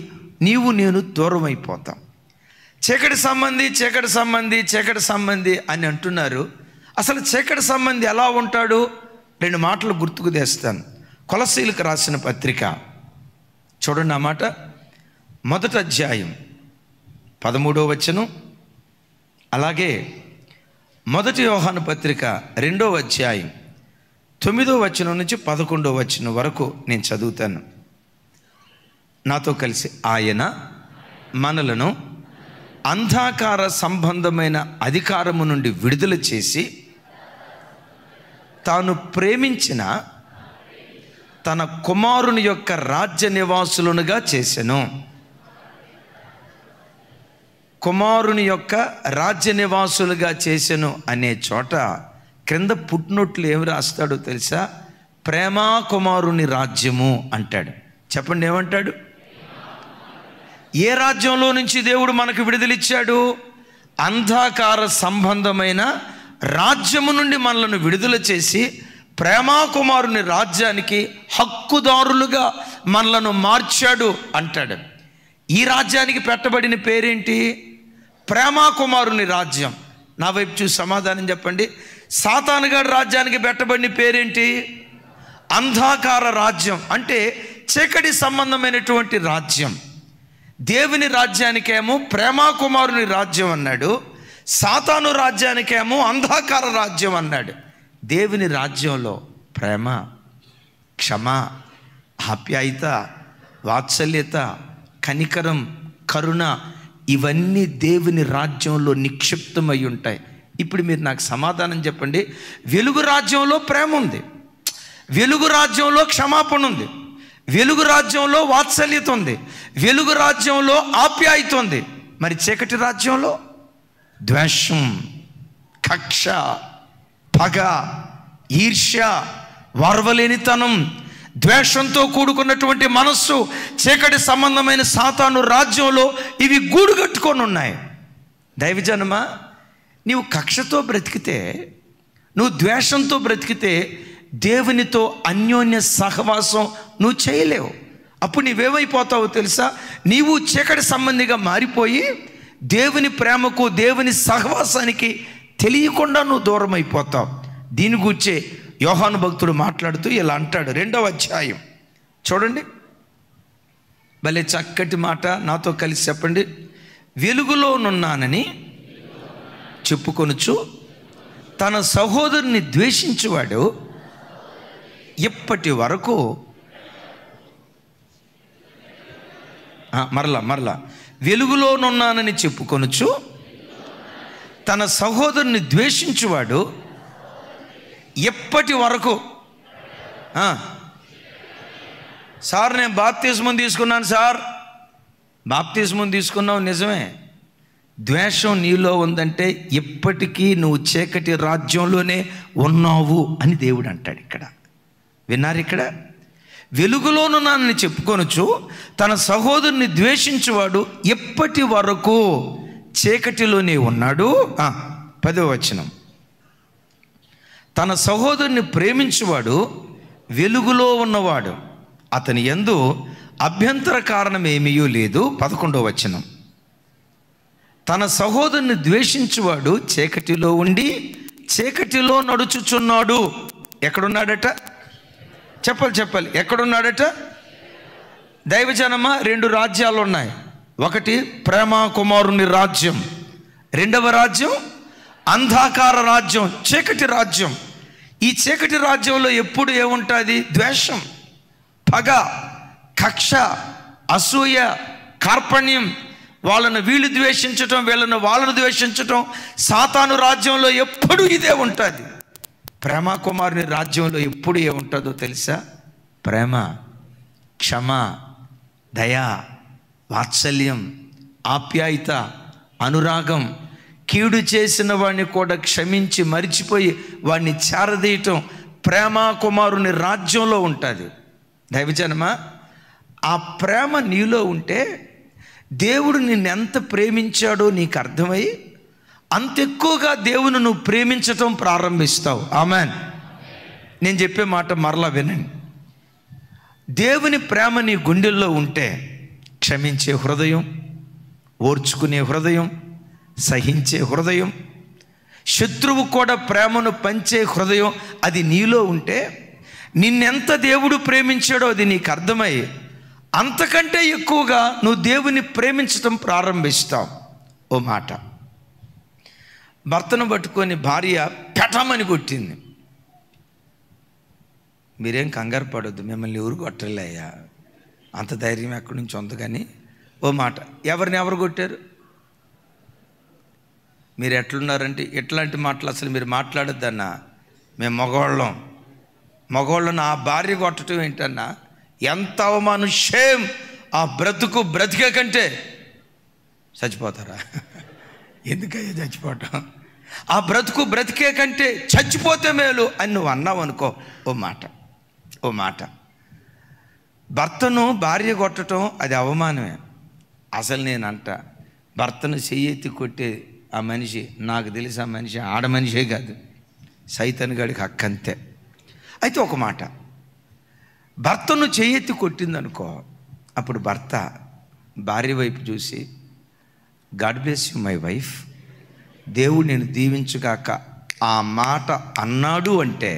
నేను దూరం అయిపోతాం. చీకటి సంబంధి అని అంటున్నారు. అసలు చీకటి సంబంధి ఎలా ఉంటాడు? 2 మాటలు గుర్తుకు తెస్తాను. కొలస్సీలకు రాసిన పత్రిక చూడండి, ఆ మాట 1వ అధ్యాయం 13వ వచనం, అలాగే 1 యోహాను పత్రిక 2వ అధ్యాయం 9వ వచనం నుంచి 11వ వచనం వరకు నేను చదువుతాను. నాతో కలిసి, ఆయన మనలను అంధకార సంబంధమైన అధికారము నుండి విడుదల చేసి తాను ప్రేమించిన తన కుమారుని యొక్క రాజ్య నివాసులనుగా చేసెను. కుమారుని యొక్క రాజ్య నివాసులుగా చేసెను అనే చోట క్రింద పుట్టినట్లు ఏమి రాస్తాడో తెలుసా? ప్రేమా కుమారుని రాజ్యము అంటాడు. చెప్పండి, ఏమంటాడు? ఏ రాజ్యంలో నుంచి దేవుడు మనకు విడుదలిచ్చాడు? అంధకార సంబంధమైన రాజ్యము నుండి మనలను విడుదల చేసి ప్రేమా కుమారుని రాజ్యానికి హక్కుదారులుగా మనలను మార్చాడు అంటాడు. ఈ రాజ్యానికి పెట్టబడిన పేరేంటి? ప్రేమా కుమారుని రాజ్యం. నా వైపు చూసి సమాధానం చెప్పండి. సాతానుగాడి రాజ్యానికి పెట్టబడిన పేరేంటి? అంధకార రాజ్యం, అంటే చీకటి సంబంధమైనటువంటి రాజ్యం. దేవుని రాజ్యానికేమో ప్రేమా కుమారుని రాజ్యం అన్నాడు, సాతాను రాజ్యానికేమో అంధకార రాజ్యం అన్నాడు. దేవుని రాజ్యంలో ప్రేమ, క్షమ, ఆప్యాయత, వాత్సల్యత, కనికరం, కరుణ, ఇవన్నీ దేవుని రాజ్యంలో నిక్షిప్తమై ఉంటాయి. ఇప్పుడు మీరు నాకు సమాధానం చెప్పండి. వెలుగు రాజ్యంలో ప్రేమ ఉంది, వెలుగు రాజ్యంలో క్షమాపణ ఉంది, వెలుగు రాజ్యంలో వాత్సల్యత ఉంది, వెలుగు రాజ్యంలో ఆప్యాయత ఉంది. మరి చీకటి రాజ్యంలో ద్వేషం, కక్ష, పగ, ఈర్ష్య, వార్వలేనితనం, ద్వేషంతో కూడుకున్నటువంటి మనస్సు చీకటి సంబంధమైన సాతాను రాజ్యంలో ఇవి గూడు కట్టుకొని ఉన్నాయి. దైవజనమా, నీవు కక్షతో బ్రతికితే, నువ్వు ద్వేషంతో బ్రతికితే దేవునితో అన్యోన్య సహవాసం నువ్వు చేయలేవు. అప్పుడు నీవేమైపోతావో తెలుసా? నీవు చీకటి సంబంధిగా మారిపోయి దేవుని ప్రేమకు, దేవుని సహవాసానికి తెలియకుండా నువ్వు దూరం అయిపోతావు. దీని గురించే యోహాను భక్తుడు మాట్లాడుతూ ఇలా అంటాడు. 2వ అధ్యాయం చూడండి, భలే చక్కటి మాట. నాతో కలిసి చెప్పండి. వెలుగులోనున్నానని చెప్పుకొనుచు తన సహోదరుని ద్వేషించువాడు ఇప్పటి వరకు, మరలా వెలుగులోనున్నానని చెప్పుకొనుచు తన సహోదరుని ద్వేషించువాడు ఎప్పటి వరకు. సార్, నేను బాప్తిస్మం తీసుకున్నాను సార్. బాప్తిస్మం తీసుకున్నావు నిజమే. ద్వేషం నీలో ఉందంటే ఎప్పటికీ నువ్వు చీకటి రాజ్యంలోనే ఉన్నావు అని దేవుడు అంటాడు. ఇక్కడ విన్నారు? ఇక్కడ వెలుగులోనున్నానని చెప్పుకొనుచు తన సహోదరుని ద్వేషించువాడు ఎప్పటి వరకు చీకటిలోనే ఉన్నాడు. 10వ వచనం, తన సహోదరుని ప్రేమించువాడు వెలుగులో ఉన్నవాడు, అతని యందు అభ్యంతర కారణం ఏమీ లేదు. 11వ వచనం, తన సహోదరుని ద్వేషించువాడు చీకటిలో ఉండి చీకటిలో నడుచుచున్నాడు. ఎక్కడున్నాడట? చెప్పాలి, ఎక్కడున్నాడట? దైవజనమా, 2 రాజ్యాలు ఉన్నాయి. ఒకటి ప్రేమా కుమారుని రాజ్యం, 2వ రాజ్యం అంధకార రాజ్యం, చీకటి రాజ్యం. ఈ చీకటి రాజ్యంలో ఎప్పుడు ఏముంటుంది? ద్వేషం, పగ, కక్ష, అసూయ, కార్పణ్యం, వాళ్ళను వీళ్ళు ద్వేషించటం, వీళ్ళను వాళ్ళను ద్వేషించటం. సాతాను రాజ్యంలో ఎప్పుడు ఇదే ఉంటుంది. ప్రేమ కుమారుని రాజ్యంలో ఎప్పుడు ఏముంటుందో తెలుసా? ప్రేమ, క్షమ, దయ, వాత్సల్యం, ఆప్యాయత, అనురాగం, కీడు చేసిన వాడిని కూడా క్షమించి మరిచిపోయి వాడిని చేరదీయటం ప్రేమ కుమారుని రాజ్యంలో ఉంటుంది. దైవజనమా, ఆ ప్రేమ నీలో ఉంటే దేవుడు నిన్నెంత ప్రేమించాడో నీకు అర్థమై అంత ఎక్కువగా దేవుని నువ్వు ప్రేమించటం ప్రారంభిస్తావు. ఆమెన్. నేను చెప్పే మాట మరలా వినండి. దేవుని ప్రేమ నీ గుండెల్లో ఉంటే క్షమించే హృదయం, ఓర్చుకునే హృదయం, సహించే హృదయం, శత్రువు కూడా ప్రేమను పంచే హృదయం అది నీలో ఉంటే నిన్నెంత దేవుడు ప్రేమించాడో అది నీకు అర్థమై అంతకంటే ఎక్కువగా నువ్వు దేవుని ప్రేమించటం ప్రారంభిస్తావు. ఓ మాట, భర్తను పట్టుకొని భార్య పెటమని కొట్టింది. మీరేం కంగారు పడొద్దు, మిమ్మల్ని ఎవరు కొట్టలేయ్యా, అంత ధైర్యం ఎక్కడి నుంచి ఉంది. కానీ ఓ మాట, ఎవరిని ఎవరు కొట్టారు? మీరు ఎట్లున్నారంటే ఎట్లాంటి మాటలు అసలు మీరు మాట్లాడొద్దన్నా. మేము మగవాళ్ళను ఆ భార్య కొట్టడం ఏంటన్నా, ఎంత అవమానం, షేమ్. ఆ బ్రతుకు బ్రతికే కంటే చచ్చిపోతారా? ఎందుకయ్యా చచ్చిపోవటం? ఆ బ్రతుకు బ్రతికే కంటే చచ్చిపోతే మేలు అని నువ్వు అన్నావు అనుకో. ఓ మాట భర్తను భార్య కొట్టడం అది అవమానమే. అసలు నేనంట భర్తను చెయ్యెత్తి కొట్టే ఆ మనిషి, నాకు తెలిసి ఆ మనిషి ఆడ మనిషే కాదు, సైతాన్ గాడికి హక్కంతే. అయితే ఒక మాట, భర్తను చెయ్యెత్తి కొట్టిందనుకో, అప్పుడు భర్త భార్య వైపు చూసి God bless you my wife, దేవుడు నేను దీవించుగాక ఆ మాట అన్నాడు అంటే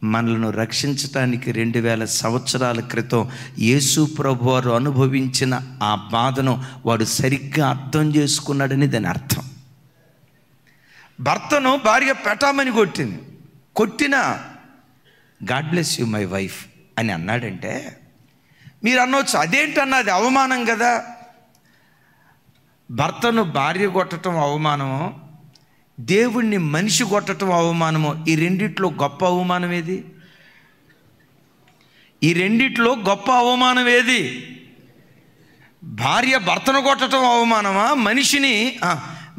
మనలను రక్షించటానికి 2000 సంవత్సరాల క్రితం యేసు ప్రభు వారు అనుభవించిన ఆ బాధను వాడు సరిగ్గా అర్థం చేసుకున్నాడని దాని అర్థం. భర్తను భార్య పెటామని కొట్టినా God bless you my wife అని అన్నాడంటే మీరు అనవచ్చు, అదేంటన్నా అది అవమానం కదా. భర్తను భార్య కొట్టడం అవమానమో, దేవుణ్ణి మనిషి కొట్టడం అవమానమో, ఈ రెండిట్లో గొప్ప అవమానం ఏది? ఈ రెండిట్లో గొప్ప అవమానం ఏది? భార్య భర్తను కొట్టడం అవమానమా?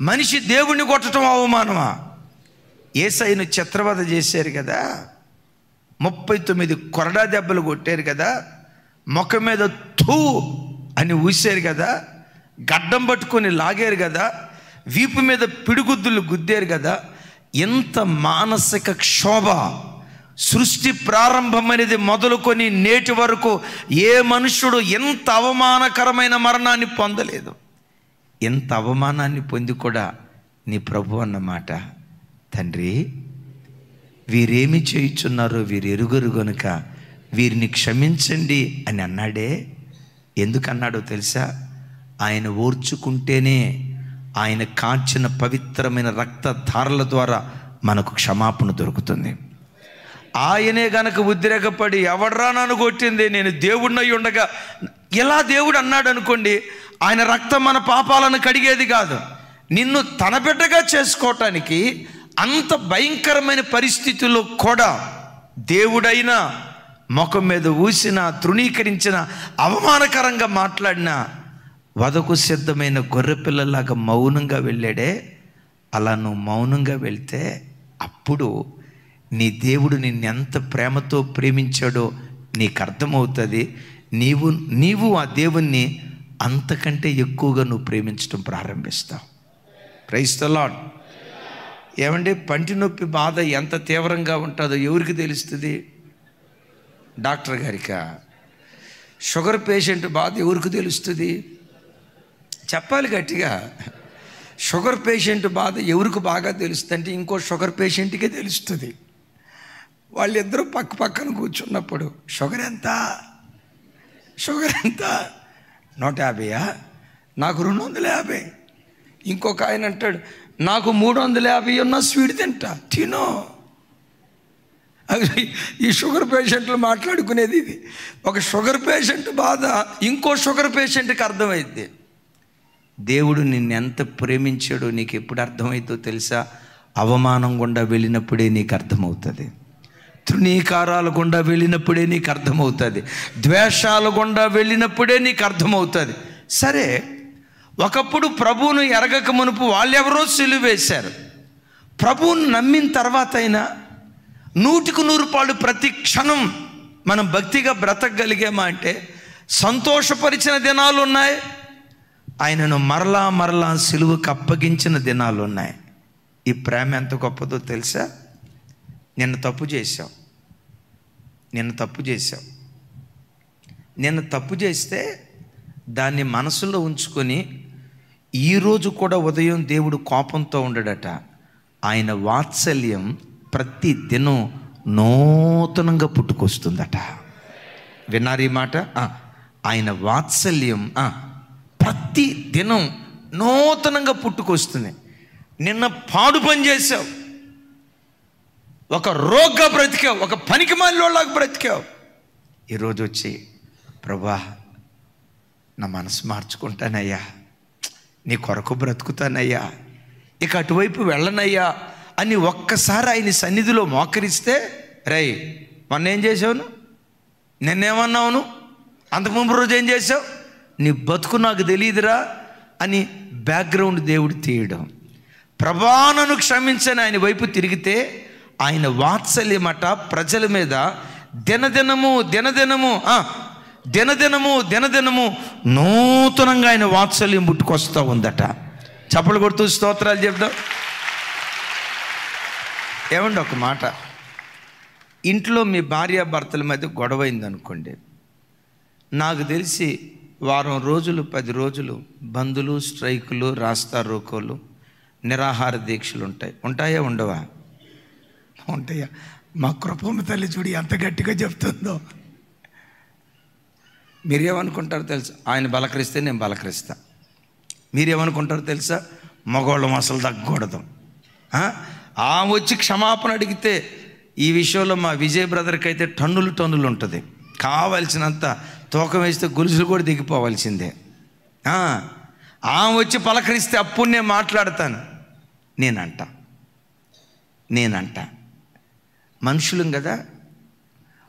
మనిషి దేవుణ్ణి కొట్టడం అవమానమా? యేసయ్యను చిత్రవధ చేశారు కదా, 39 కొరడా దెబ్బలు కొట్టారు కదా, ముఖం మీద థూ అని ఊసారు కదా, గడ్డం పట్టుకొని లాగారు కదా, వీపు మీద పిడిగుద్దులు గుద్దారు కదా. ఎంత మానసిక క్షోభ! సృష్టి ప్రారంభమైనది మొదలుకొని నేటి వరకు ఏ మనుష్యుడు ఎంత అవమానకరమైన మరణాన్ని పొందలేదు. ఎంత అవమానాన్ని పొంది కూడా నీ ప్రభు అన్నమాట, తండ్రి వీరేమి చేయుచున్నారో వీరు ఎరుగరు గనుక వీరిని క్షమించండి అని అన్నాడే. ఎందుకన్నాడో తెలుసా? ఆయన ఓర్చుకుంటేనే ఆయన కాచిన పవిత్రమైన రక్తధారల ద్వారా మనకు క్షమాపణ దొరుకుతుంది. ఆయనే గనక ఉద్రేకపడి ఎవడ్రా నన్ను కొట్టింది, నేను దేవుడినై ఉండగా ఇలా దేవుడు అన్నాడు అనుకోండి, ఆయన రక్తం మన పాపాలను కడిగేది కాదు. నిన్ను తన బిడ్డగా చేసుకోవటానికి అంత భయంకరమైన పరిస్థితుల్లో కూడా దేవుడైనా ముఖం మీద ఊసిన, తృణీకరించిన, అవమానకరంగా మాట్లాడిన వదకు సిద్ధమైన గొర్రెపిల్లలాగా మౌనంగా వెళ్ళాడే. అలా నువ్వు మౌనంగా వెళ్తే అప్పుడు నీ దేవుడు నిన్నెంత ప్రేమతో ప్రేమించాడో నీకు అర్థమవుతుంది. నీవు ఆ దేవుణ్ణి అంతకంటే ఎక్కువగా నువ్వు ప్రేమించడం ప్రారంభిస్తావు. Praise the lord. ఏమంటే పంటి నొప్పి బాధ ఎంత తీవ్రంగా ఉంటుందో ఎవరికి తెలుస్తుంది? డాక్టర్ గారికా? షుగర్ పేషెంట్ బాధ ఎవరికి తెలుస్తుంది? చెప్పాలి గట్టిగా. షుగర్ పేషెంట్ బాధ ఎవరికి బాగా తెలుస్తుంది అంటే ఇంకో షుగర్ పేషెంట్కే తెలుస్తుంది. వాళ్ళిద్దరూ పక్కన కూర్చున్నప్పుడు షుగర్ ఎంత 150, నాకు 250. ఇంకొక ఆయన అంటాడు నాకు 350 ఉన్న స్వీట్ తినో. ఈ షుగర్ పేషెంట్లు మాట్లాడుకునేది ఇది. ఒక షుగర్ పేషెంట్ బాధ ఇంకో షుగర్ పేషెంట్కి అర్థమైంది. దేవుడు నిన్నెంత ప్రేమించాడో నీకు ఎప్పుడు అర్థమవుతుందో తెలుసా? అవమానం గుండా వెళ్ళినప్పుడే నీకు అర్థమవుతుంది. తృణీకారాల గుండా వెళ్ళినప్పుడే నీకు అర్థమవుతుంది. ద్వేషాల గుండా వెళ్ళినప్పుడే నీకు అర్థమవుతుంది. సరే, ఒకప్పుడు ప్రభువును ఎరగక మునుపు వాళ్ళెవరో సిలువ వేశారు. ప్రభువును నమ్మిన తర్వాత అయినా 100% ప్రతి క్షణం మనం భక్తిగా బ్రతకగలిగామా అంటే సంతోషపరిచిన దినాలు ఉన్నాయి, ఆయనను మరలా మరలా సిలువకు అప్పగించిన దినాలు ఉన్నాయి. ఈ ప్రేమ ఎంత గొప్పదో తెలుసా? నిన్న తప్పు చేశావు, నిన్న తప్పు చేస్తే దాన్ని మనసులో ఉంచుకొని ఈరోజు కూడా ఉదయం దేవుడు కోపంతో ఉండడట. ఆయన వాత్సల్యం ప్రతి దినం నూతనంగా పుట్టుకొస్తుందట. విన్నారు ఈ మాట? ఆయన వాత్సల్యం ప్రతి దినం నూతనంగా పుట్టుకొస్తుంది. నిన్న పాడు పని చేసావు, ఒక రోగ్గా బ్రతికావు, ఒక పనికిమాలినోళ్ళలాగా బ్రతికావు. ఈరోజు వచ్చి ప్రభా నా మనసు మార్చుకుంటానయ్యా, నీ కొరకు బ్రతుకుతానయ్యా, ఇక అటువైపు వెళ్ళనయ్యా అని ఒక్కసారి ఆయన సన్నిధిలో మోకరిస్తే, రేయ్ మొన్న ఏం చేసావును, నిన్నేమన్నావును, అంతకుముందు రోజు ఏం చేసావు, నీ బతుకు నాకు తెలియదురా అని బ్యాక్గ్రౌండ్ దేవుడు తీయడం. ప్రభా నన్ను క్షమించని ఆయన వైపు తిరిగితే ఆయన వాత్సల్యమట ప్రజల మీద దినదినము నూతనంగా ఆయన వాత్సల్యం పుట్టుకొస్తూ ఉందట. చప్పలు కొడుతూ స్తోత్రాలు చెప్దాం. ఏమండి ఒక మాట, ఇంట్లో మీ భార్యాభర్తల మధ్య గొడవైందనుకోండి, నాకు తెలిసి వారం రోజులు 10 రోజులు బందులు, స్ట్రైకులు, రాస్తా రోకోలు, నిరాహార దీక్షలు ఉంటాయా ఉండవా? ఉంటాయా? మా కృపమ్మ తల్లి చూడి ఎంత గట్టిగా చెప్తుందో. మీరేమనుకుంటారో తెలుసా? ఆయన బలకరిస్తే నేను బలకరిస్తా. మీరేమనుకుంటారో తెలుసా? మగవాళ్ళం అసలు తగ్గకూడదు. వచ్చి క్షమాపణ అడిగితే ఈ విషయంలో మా విజయ్ బ్రదర్కి అయితే టన్నులు ఉంటుంది. కావలసినంత తూకం వేస్తే గొలుసులు కూడా దిగిపోవాల్సిందే. వచ్చి పలకరిస్తే అప్పుడు నేను మాట్లాడతాను. నేనంట మనుషులం కదా.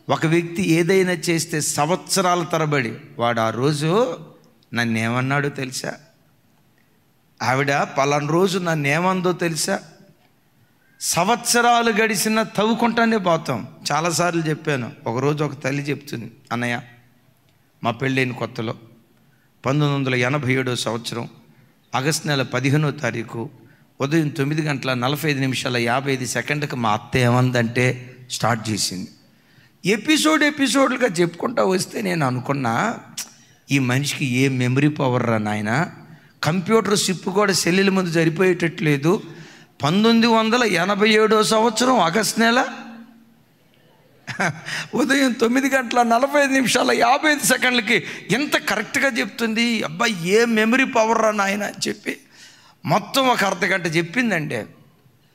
ఒక వ్యక్తి ఏదైనా చేస్తే సంవత్సరాల తరబడి వాడు ఆ రోజు నన్నేమన్నాడో తెలుసా? ఆవిడ పలానా రోజు నన్నేమందో తెలుసా? సంవత్సరాలు గడిచినా తవ్వుకుంటానే పోతాం. చాలాసార్లు చెప్పాను. ఒకరోజు ఒక తల్లి చెప్తుంది, అన్నయ్య మా పెళ్ళైన కొత్తలో 1987 సంవత్సరం ఆగస్టు నెల 15వ తారీఖు ఉదయం 9:45:55 మా అత్త ఏమందంటే స్టార్ట్ చేసింది. ఎపిసోడ్లుగా చెప్పుకుంటా వస్తే నేను అనుకున్నా, ఈ మనిషికి ఏ మెమరీ పవర్ రా నాయన, కంప్యూటర్ సిప్ కూడా సెల్లుల ముందు సరిపోయేటట్లేదు. 1987 సంవత్సరం ఆగస్టు నెల ఉదయం 9:45:55 ఎంత కరెక్ట్గా చెప్తుంది. అబ్బాయి ఏ మెమరీ పవర్ రా నాయన అని చెప్పి మొత్తం ఒక అర్ధగంట చెప్పిందండి.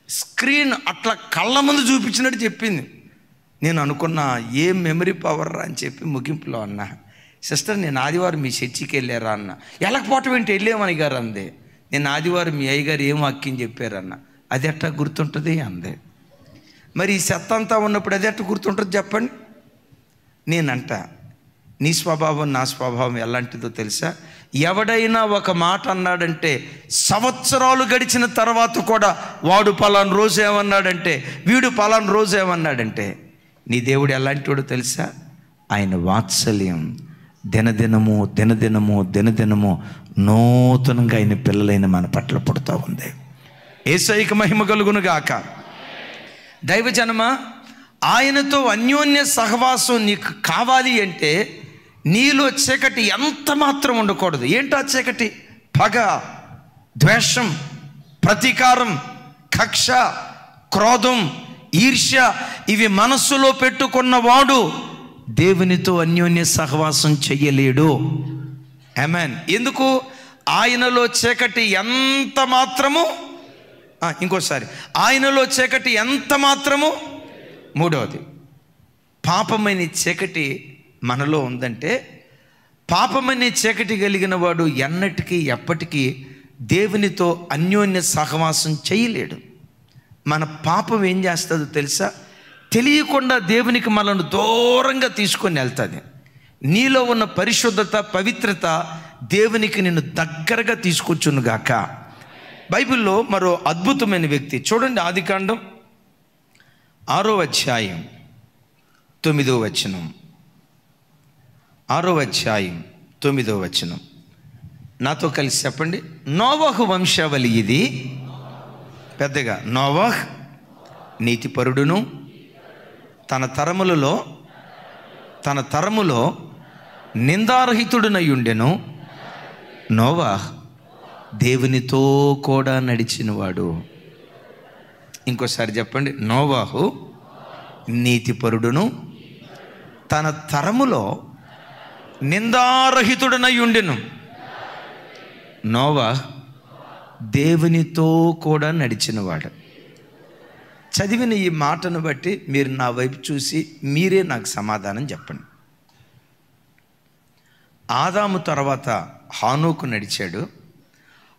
స్క్రీన్ అట్లా కళ్ళ ముందు చూపించినట్టు చెప్పింది. నేను అనుకున్నా ఏ మెమరీ పవర్ రా అని చెప్పి ముగింపులో అన్నా, సిస్టర్ నేను ఆదివారం మీ చర్చికి వెళ్ళారా అన్న. వెళ్ళకపోవటం ఏంటి, వెళ్ళేమని గారు అందే. నేను ఆదివారం మీ అయ్యగారు ఏం వాక్యం చెప్పారన్న. అది ఎట్టా గుర్తుంటుంది అందే. మరి ఈ చెత్త అంతా ఉన్నప్పుడు అది ఎట్ట గుర్తుంటుంది చెప్పండి. నేనంట నీ స్వభావం నా స్వభావం ఎలాంటిదో తెలుసా? ఎవడైనా ఒక మాట అన్నాడంటే సంవత్సరాలు గడిచిన తర్వాత కూడా వాడు పలానా రోజు ఏమన్నాడంటే, వీడు పలానా రోజు ఏమన్నాడంటే, నీ దేవుడు ఎలాంటివాడో తెలుసా? ఆయన వాత్సల్యం దినదినము నూతనంగా ఆయన పిల్లలైన మన పట్ల పుడతా ఉంది. యేసయ్యకు మహిమ కలుగును గాక. దైవజనమా, ఆయనతో అన్యోన్య సహవాసం నీకు కావాలి అంటే నీలో చీకటి ఎంత మాత్రం ఉండకూడదు. ఏంటో ఆ చీకటి? పగ, ద్వేషం, ప్రతీకారం, కక్ష, క్రోధం, ఈర్ష్య. ఇవి మనస్సులో పెట్టుకున్నవాడు దేవునితో అన్యోన్య సహవాసం చెయ్యలేడు. ఆమేన్. ఎందుకు? ఆయనలో చీకటి ఎంత మాత్రము, ఇంకోసారి, ఆయనలో చీకటి ఎంత మాత్రము. మూడవది, పాపమైన చీకటి మనలో ఉందంటే, పాపమనే చీకటి కలిగిన వాడు ఎన్నటికీ ఎప్పటికీ దేవునితో అన్యోన్య సహవాసం చేయలేడు. మన పాపం ఏం చేస్తుందో తెలుసా? తెలియకుండా దేవునికి మనల్ని దూరంగా తీసుకొని వెళ్తుంది. నీలో ఉన్న పరిశుద్ధత, పవిత్రత దేవునికి నిన్ను దగ్గరగా తీసుకొచ్చునుగాక. బైబిల్లో మరో అద్భుతమైన వ్యక్తి చూడండి. ఆదికాండం 6వ అధ్యాయం 9వ వచనం. నాతో కలిసి చెప్పండి. నోవహు వంశావళి ఇది. పెద్దగా, నోవహ్ నీతిపరుడును, తన తరములో నిందారహితుడునై ఉండెను. నోవహ్ దేవునితో కూడా నడిచినవాడు. ఇంకోసారి చెప్పండి. నోవహు నీతిపరుడును, తన తరములో నిందారహితుడనై ఉండెను. నోవహ్ దేవునితో కూడా నడిచినవాడు. చదివిన ఈ మాటను బట్టి మీరు నా వైపు చూసి మీరే నాకు సమాధానం చెప్పండి. ఆదాము తర్వాత హానోకు నడిచాడు.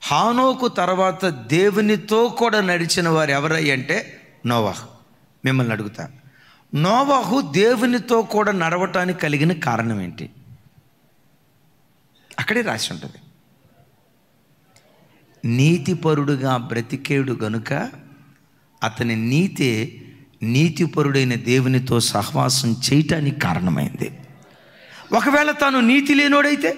హానోకు తర్వాత దేవునితో కూడా నడిచిన వారు ఎవరయ్య అంటే నోవహు. మిమ్మల్ని అడుగుతా, నోవహు దేవునితో కూడా నడవటానికి కలిగిన కారణం ఏంటి? అక్కడే రాసి ఉంటుంది. నీతిపరుడుగా బ్రతికేడు గనుక అతని నీతిపరుడైన దేవునితో సహవాసం చేయటానికి కారణమైంది. ఒకవేళ తాను నీతి లేనోడైతే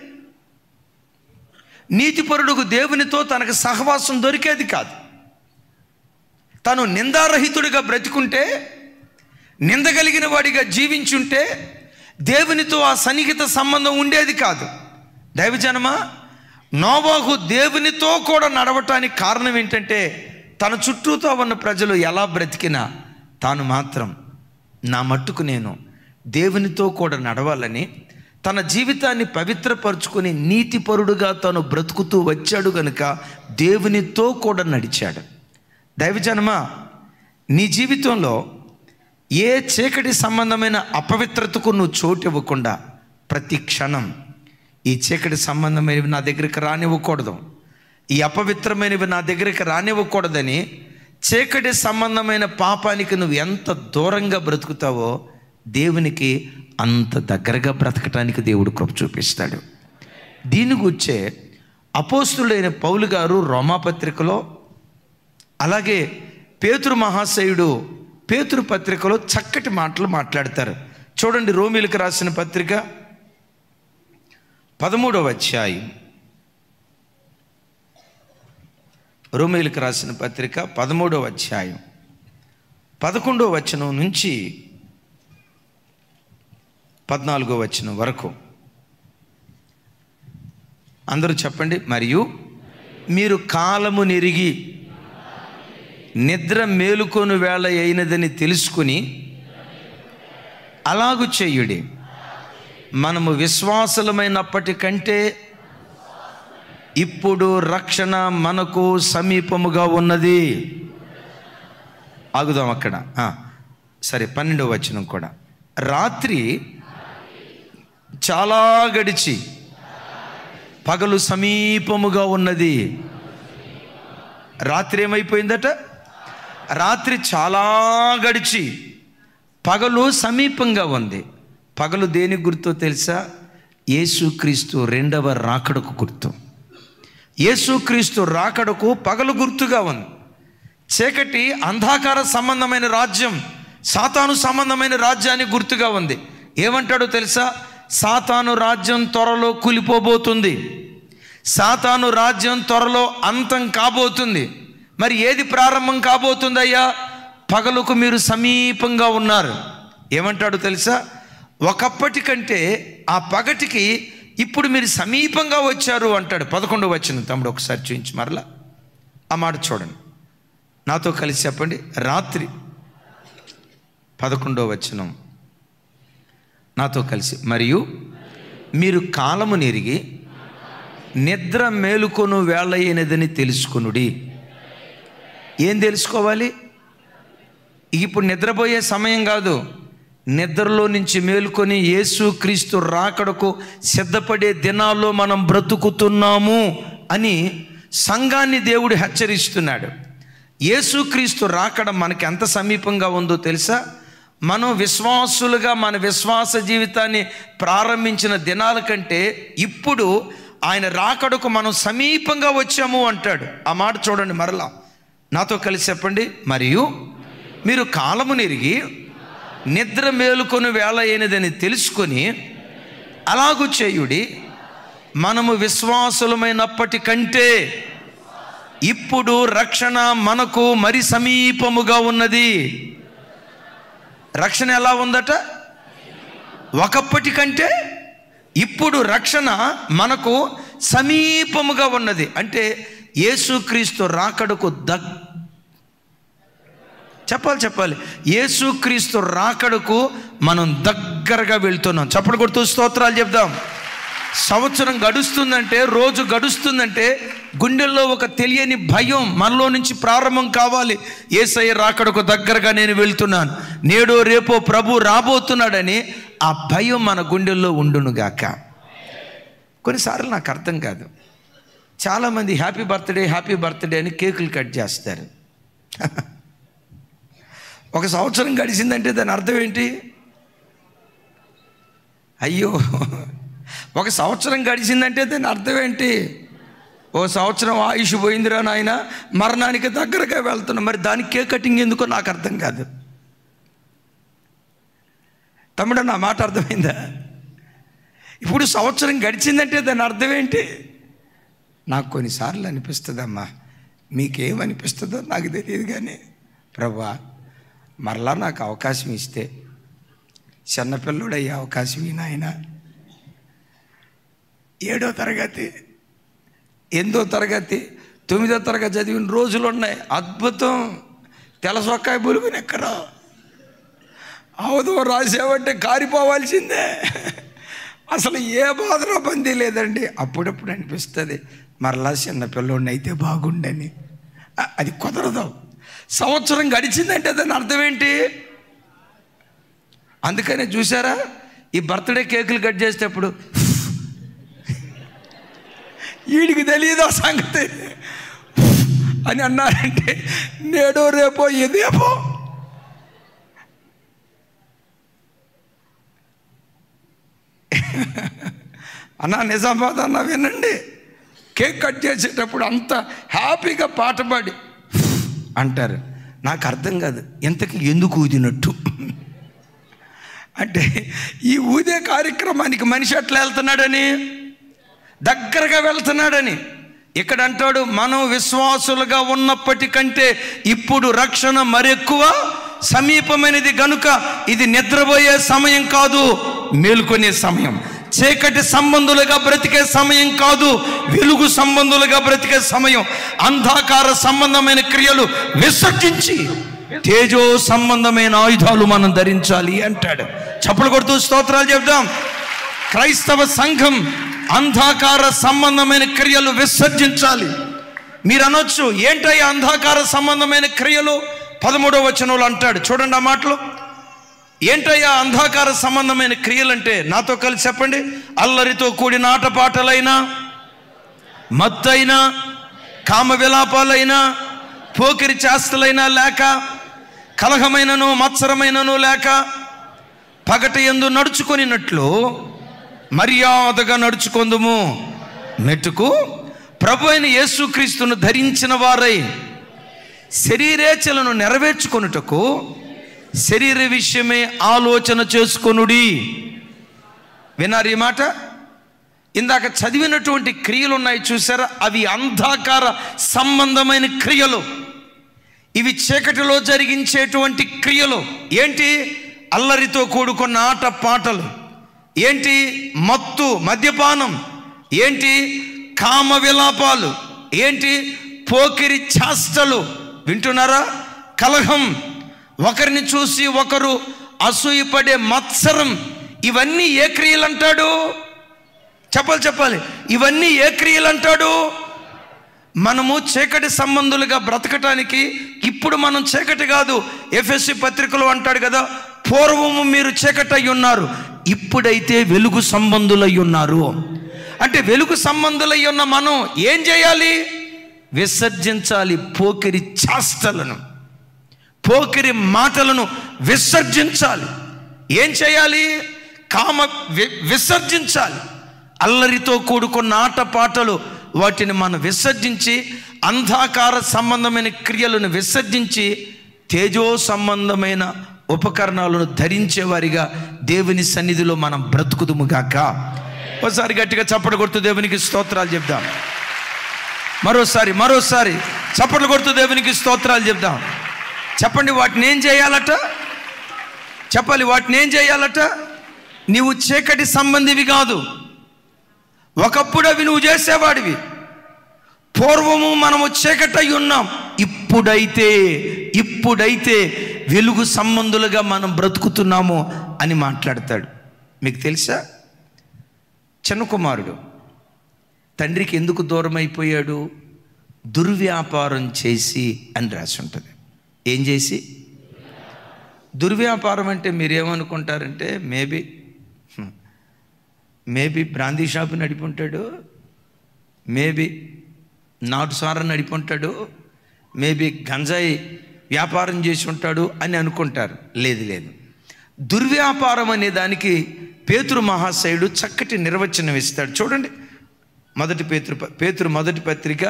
నీతిపరుడుకు దేవునితో తనకు సహవాసం దొరికేది కాదు. తను నిందారహితుడిగా బ్రతికుంటే, నిందగలిగిన వాడిగా జీవించుంటే దేవునితో ఆ సన్నిహిత సంబంధం ఉండేది కాదు. దైవజనమా, నోవహు దేవునితో కూడా నడవటానికి కారణం ఏంటంటే తన చుట్టూతో ఉన్న ప్రజలు ఎలా బ్రతికినా తాను మాత్రం నా మట్టుకు నేను దేవునితో కూడా నడవాలని తన జీవితాన్ని పవిత్రపరుచుకొని నీతిపరుడుగా తాను బ్రతుకుతూ వచ్చాడు గనుక దేవునితో కూడా నడిచాడు. దైవజనమా, నీ జీవితంలో ఏ చీకటి సంబంధమైన అపవిత్రతకు నువ్వు చోటు ఇవ్వకుండా ప్రతి క్షణం ఈ చీకటి సంబంధమైనవి నా దగ్గరికి రానివ్వకూడదు, ఈ అపవిత్రమైనవి నా దగ్గరికి రానివ్వకూడదని చీకటి సంబంధమైన పాపానికి నువ్వు ఎంత దూరంగా బ్రతుకుతావో దేవునికి అంత దగ్గరగా బ్రతకటానికి దేవుడు కృప చూపిస్తాడు. దీని గురించే అపోస్తులైన పౌలు గారు రోమాపత్రికలో, అలాగే పేతురు మహాశయుడు పేతురు పత్రికలో చక్కటి మాటలు మాట్లాడతారు. చూడండి, రోమీలకు రాసిన పత్రిక 13వ అధ్యాయం, రోమీలకు రాసిన పత్రిక 13వ అధ్యాయం 11వ వచనం నుంచి 14వ వచనం వరకు అందరూ చెప్పండి. మరియు మీరు కాలము నెరిగి నిద్ర మేలుకొను వేళ అయినదని తెలుసుకుని అలాగు చేయుడి. మనము విశ్వాసులమైనప్పటికంటే ఇప్పుడు రక్షణ మనకు సమీపముగా ఉన్నది. ఆగుదాం అక్కడ. సరే, 12వ వచనం కూడా. రాత్రి చాలా గడిచి పగలు సమీపముగా ఉన్నది. రాత్రి ఏమైపోయిందట? రాత్రి చాలా గడిచి పగలు సమీపంగా ఉంది. పగలు దేనికి గుర్తో తెలుసా? యేసుక్రీస్తు రెండవ రాకడకు గుర్తు. యేసుక్రీస్తు రాకడకు పగలు గుర్తుగా ఉంది. చీకటి అంధకార సంబంధమైన రాజ్యం, సాతాను సంబంధమైన రాజ్యానికి గుర్తుగా ఉంది. ఏమంటాడో తెలుసా? సాతాను రాజ్యం త్వరలో కూలిపోబోతుంది, సాతాను రాజ్యం త్వరలో అంతం కాబోతుంది. మరి ఏది ప్రారంభం కాబోతుందయ్యా? పగలుకు మీరు సమీపంగా ఉన్నారు. ఏమంటాడో తెలుసా? ఒకప్పటి కంటే ఆ పగటికి ఇప్పుడు మీరు సమీపంగా వచ్చారు అంటాడు. 11వ వచనం తమ్ముడు ఒకసారి చూపించి మరలా ఆ మాట చూడండి, నాతో కలిసి చెప్పండి. రాత్రి 11వ వచనం నాతో కలిసి. మరియు మీరు కాలము నెరిగి నిద్ర మేలుకొను వేళ అయినదని తెలుసుకొనుడి. ఏం తెలుసుకోవాలి? ఇప్పుడు నిద్రపోయే సమయం కాదు. నిద్రలో నుంచి మేలుకొని యేసుక్రీస్తు రాకడకు సిద్ధపడే దినాల్లో మనం బ్రతుకుతున్నాము అని సంఘాన్ని దేవుడు హెచ్చరిస్తున్నాడు. యేసుక్రీస్తు రాకడ మనకి ఎంత సమీపంగా ఉందో తెలుసా? మనం విశ్వాసులుగా మన విశ్వాస జీవితాన్ని ప్రారంభించిన దినాల కంటే ఇప్పుడు ఆయన రాకడకు మనం సమీపంగా వచ్చాము అంటాడు. ఆ మాట చూడండి మరలా, నాతో కలిసి చెప్పండి. మరియు మీరు కాలము నెరిగి నిద్ర మేలుకొని వేళ అయినదని తెలుసుకొని అలాగు చేయుడి. మనము విశ్వాసులమైనప్పటికంటే ఇప్పుడు రక్షణ మనకు మరి సమీపముగా ఉన్నది. రక్షణ ఎలా ఉందట? ఒకప్పటికంటే ఇప్పుడు రక్షణ మనకు సమీపముగా ఉన్నది. అంటే యేసుక్రీస్తు రాకడకు చెప్పాలి యేసుక్రీస్తు రాకడకు మనం దగ్గరగా వెళ్తున్నాం. చప్పట్లు కొడుతూ స్తోత్రాలు చెప్దాం. సంవత్సరం గడుస్తుందంటే, రోజు గడుస్తుందంటే గుండెల్లో ఒక తెలియని భయం మనలో నుంచి ప్రారంభం కావాలి. యేసయ్య రాకడకు దగ్గరగా నేను వెళ్తున్నాను, నేడో రేపో ప్రభు రాబోతున్నాడని ఆ భయం మన గుండెల్లో ఉండునుగాక. కొన్నిసార్లు నాకు అర్థం కాదు, చాలామంది హ్యాపీ బర్త్డే అని కేకులు కట్ చేస్తారు. ఒక సంవత్సరం గడిచిందంటే దాని అర్థం ఏంటి? అయ్యో, ఒక సంవత్సరం గడిచిందంటే దాని అర్థం ఏంటి? ఓ సంవత్సరం ఆయుష్ పోయిందిరా నాయన, మరణానికి దగ్గరగా వెళ్తున్నా. మరి దానికి కేక్ కటింగ్ ఎందుకో నాకు అర్థం కాదు. తమ్ముడు, నా మాట అర్థమైందా? ఇప్పుడు సంవత్సరం గడిచిందంటే దాని అర్థం ఏంటి? నాకు కొన్నిసార్లు అనిపిస్తుందమ్మా, మీకేమనిపిస్తుందో నాకు తెలియదు కానీ, ప్రభువా మరలా నాకు అవకాశం ఇస్తే, చిన్నపిల్లడయ్యే అవకాశం ఈ నాయన, 7వ తరగతి 8వ తరగతి 9వ తరగతి చదివిన రోజులు ఉన్నాయి. అద్భుతం. తెలసొక్కాయ బులుగుని ఎక్కడా అవదో రాసావంటే కారిపోవాల్సిందే. అసలు ఏ బాధలో బందీ లేదండి. అప్పుడప్పుడు అనిపిస్తుంది మరలా చిన్నపిల్లోడిని అయితే బాగుండని. అది కుదరదు. సంవత్సరం గడిచిందంటే దాని అర్థం ఏంటి? అందుకనే చూసారా, ఈ బర్త్డే కేకులు కట్ చేసేటప్పుడు వీడికి తెలియదు ఆ సంగతి అని అన్నారంటే, నేడో రేపో ఇదేపో. అన్నా నిజామాబాద్ అన్న వినండి, కేక్ కట్ చేసేటప్పుడు అంత హ్యాపీగా పాట పాడి అంటారు. నాకు అర్థం కాదు ఎంతకి ఎందుకు ఊదినట్టు. అంటే ఈ ఊదే కార్యక్రమానికి మనిషి ఎట్లా వెళ్తున్నాడని, దగ్గరగా వెళ్తున్నాడని. ఇక్కడ అంటాడు, మనం విశ్వాసులుగా ఉన్నప్పటికంటే ఇప్పుడు రక్షణ మరెక్కువ సమీపమైనది గనుక ఇది నిద్రపోయే సమయం కాదు, మేలుకొనే సమయం. చీకటి సంబంధులుగా బ్రతికే సమయం కాదు, వెలుగు సంబంధులుగా బ్రతికే సమయం. అంధకార సంబంధమైన క్రియలు విసర్జించి తేజో సంబంధమైన ఆయుధాలు మనం ధరించాలి అంటాడు. చప్పలు కొడుతూ స్తోత్రాలు చెప్దాం. క్రైస్తవ సంఘం అంధకార సంబంధమైన క్రియలు విసర్జించాలి. మీరు అనొచ్చు, ఏంటయ్యా అంధకార సంబంధమైన క్రియలు? 13వ వచనంలో అంటాడు, చూడండి ఆ మాటలు. ఏంటయ్యా అంధకార సంబంధమైన క్రియలంటే? నాతో కలిసి చెప్పండి. అల్లరితో కూడిన ఆటపాటలైనా, మత్తైనా, కామ విలాపాలైనా, పోకిరి చేష్టలైనా లేక, కలహమైనను మత్సరమైనను లేక, పగట యందు నడుచుకొనినట్లు మర్యాదగా నడుచుకొందుము. మెట్టుకు ప్రభు అయిన యేసుక్రీస్తును ధరించిన వారై శరీరేచ్ఛలను నెరవేర్చుకొనుటకు శరీర విషయమే ఆలోచన చేసుకొనుడి. విన్నారు ఈ మాట? ఇందాక చదివినటువంటి క్రియలు ఉన్నాయి చూసారా, అవి అంధకార సంబంధమైన క్రియలు. ఇవి చీకటిలో జరిగించేటువంటి క్రియలు. ఏంటి? అల్లరితో కూడుకున్న ఆట పాటలు. ఏంటి? మత్తు, మద్యపానం. ఏంటి? కామ విలాపాలు. ఏంటి? పోకిరి చేష్టలు. వింటున్నారా? కలహం, ఒకరిని చూసి ఒకరు అసూయపడే మత్సరం. ఇవన్నీ ఏ క్రియలు అంటాడు? చెప్పాలి. ఇవన్నీ ఏ క్రియలు అంటాడు? మనము చీకటి సంబంధులుగా బ్రతకటానికి ఇప్పుడు మనం చీకటి కాదు. ఎఫెసీ పత్రికలో అంటాడు కదా, పూర్వము మీరు చీకటై ఉన్నారు, ఇప్పుడైతే వెలుగు సంబంధులై ఉన్నారు. అంటే వెలుగు సంబంధులై ఉన్న మనం ఏం చేయాలి? విసర్జించాలి పోకిరి చేష్టలను, పోకిరి మాటలను విసర్జించాలి. ఏం చేయాలి? కామ విసర్జించాలి. అల్లరితో కూడుకున్న ఆటపాటలు, వాటిని మనం విసర్జించి అంధకార సంబంధమైన క్రియలను విసర్జించి తేజో సంబంధమైన ఉపకరణాలను ధరించేవారిగా దేవుని సన్నిధిలో మనం బ్రతుకుదుముగాక. ఒకసారి గట్టిగా చప్పట్లు కొడుతూ దేవునికి స్తోత్రాలు చెప్దాం. మరోసారి చప్పట్లు కొడుతూ దేవునికి స్తోత్రాలు చెప్దాం. చెప్పండి, వాటిని ఏం చేయాలట? చెప్పాలి, వాటిని ఏం చేయాలట? నీవు చీకటి సంబంధివి కాదు. ఒకప్పుడు అవి నువ్వు చేసేవాడివి. పూర్వము మనము చీకటై ఉన్నాం. ఇప్పుడైతే వెలుగు సంబంధులుగా మనం బ్రతుకుతున్నాము అని మాట్లాడతాడు. మీకు తెలుసా, చిన్న కుమారుడు తండ్రికి ఎందుకు దూరం అయిపోయాడు? దుర్వ్యాపారం చేసి అని రాసి ఉంటుంది. ఏం చేసి? దుర్వ్యాపారం అంటే మీరేమనుకుంటారంటే మేబీ బ్రాందీ షాపు నడిపుంటాడు, మేబీ నాటుసార నడిపుంటాడు, మేబీ గంజాయి వ్యాపారం చేసి ఉంటాడు అని అనుకుంటారు. లేదు. దుర్వ్యాపారం అనే దానికి పేతురు మహాశయుడు చక్కటి నిర్వచనం ఇస్తాడు. చూడండి, పేతురు మొదటి పత్రిక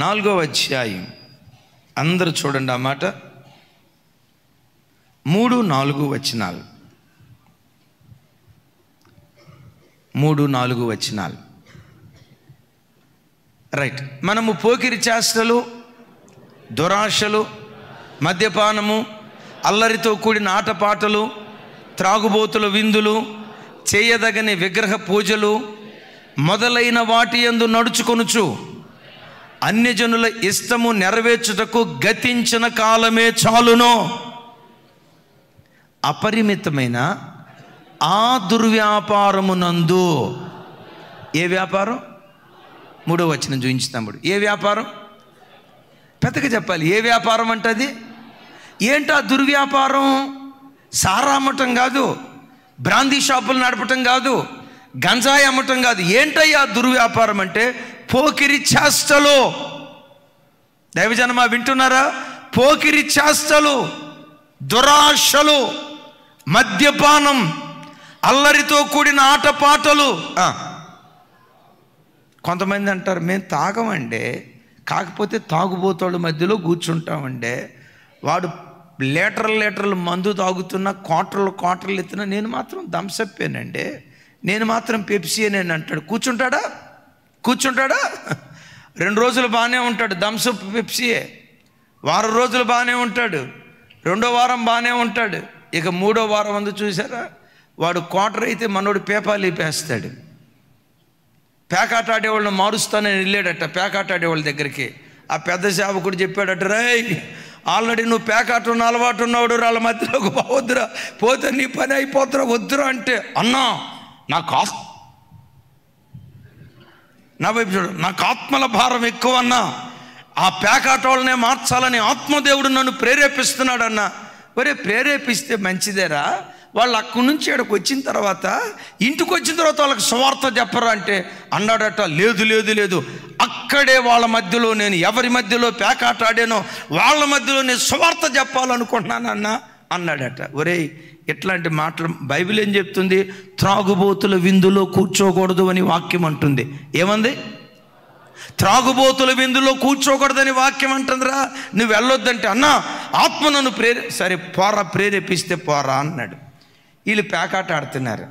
4వ అధ్యాయం. అందరూ చూడండి ఆ మాట. 3-4 వచనాలు. 3-4 వచనాలు. రైట్. మనము పోకిరి చేష్టలు, దురాశలు, మద్యపానము, అల్లరితో కూడిన ఆటపాటలు, త్రాగుబోతుల విందులు, చేయదగని విగ్రహ పూజలు మొదలైన వాటి యందు నడుచుకొనుచు అన్యజనుల ఇష్టము నెరవేర్చుటకు గతించిన కాలమే చాలును. అపరిమితమైన ఆ దుర్వ్యాపారమునందు. ఏ వ్యాపారం? 3వ వచనం చూపించుతాముడు. ఏ వ్యాపారం? పెద్దగా చెప్పాలి. ఏ వ్యాపారం అంటది? ఏంటా దుర్వ్యాపారం? సారా అమ్మటం కాదు, బ్రాందీ షాపులు నడపటం కాదు, గంజాయి అమ్మటం కాదు. ఏంటయ్యా దుర్వ్యాపారం అంటే? పోకిరి చేష్టలు. దైవజనమా వింటున్నారా? పోకిరి చేష్టలు, దురాశలు, మద్యపానం, అల్లరితో కూడిన ఆటపాటలు. కొంతమంది అంటారు, మేము తాగమండే, కాకపోతే తాగుబోతోళ్ళ మధ్యలో కూర్చుంటామండే. వాడు లీటర్లు మందు తాగుతున్నా, క్వార్టర్లు ఎత్తున్నా, నేను మాత్రం థమ్సప్పేనండి, నేను మాత్రం పెప్సీనేని అంటాడు. కూర్చుంటాడా? 2 రోజులు బాగానే ఉంటాడు, థమ్సప్ పెప్సీయే. వారం రోజులు బాగానే ఉంటాడు, 2వ వారం బాగానే ఉంటాడు. ఇక 3వ వారం అందు చూసారా, వాడు క్వార్టర్ అయితే మనోడు పేపాలు లేపేస్తాడు. పేకాట ఆడేవాళ్ళని మారుస్తానని వెళ్ళాడట పేకాట ఆడేవాళ్ళ దగ్గరికి. ఆ పెద్ద సేవకుడు చెప్పాడట, రేయ్ ఆల్రెడీ నువ్వు పేకాట ఉన్న అలవాటు ఉన్నవాడు, వాళ్ళ మధ్యలోకి పోవద్దురా, పోతే నీ పని అయిపోతురా, వద్దురా అంటే, అన్నా నా వైపు చూడు, నాకు ఆత్మల భారం ఎక్కువ అన్నా, ఆ పేకాట వాళ్ళనే మార్చాలని ఆత్మదేవుడు నన్ను ప్రేరేపిస్తున్నాడన్నా. ఒరే, ప్రేరేపిస్తే మంచిదేరా, వాళ్ళు అక్కడి నుంచి ఇక్కడికి వచ్చిన తర్వాత, ఇంటికి వచ్చిన తర్వాత వాళ్ళకి సువార్త చెప్పరా అంటే అన్నాడట, లేదు, అక్కడే వాళ్ళ మధ్యలో, నేను ఎవరి మధ్యలో పేకాట ఆడానో వాళ్ళ మధ్యలో నేను సువార్త చెప్పాలనుకుంటున్నానన్నా అన్నాడట. ఒరేయ్, ఇట్లాంటి మాటలు బైబిల్ ఏం చెప్తుంది? త్రాగుబోతుల విందులో కూర్చోకూడదు అని వాక్యం అంటుంది. ఏమంది? త్రాగుబోతుల విందులో కూర్చోకూడదని వాక్యం అంటుందిరా. నువ్వు వెళ్ళొద్దంటే, అన్నా ఆత్మ నన్ను సరే పోరా, ప్రేరేపిస్తే పోరా అన్నాడు. వీళ్ళు పేకాట ఆడుతున్నారు.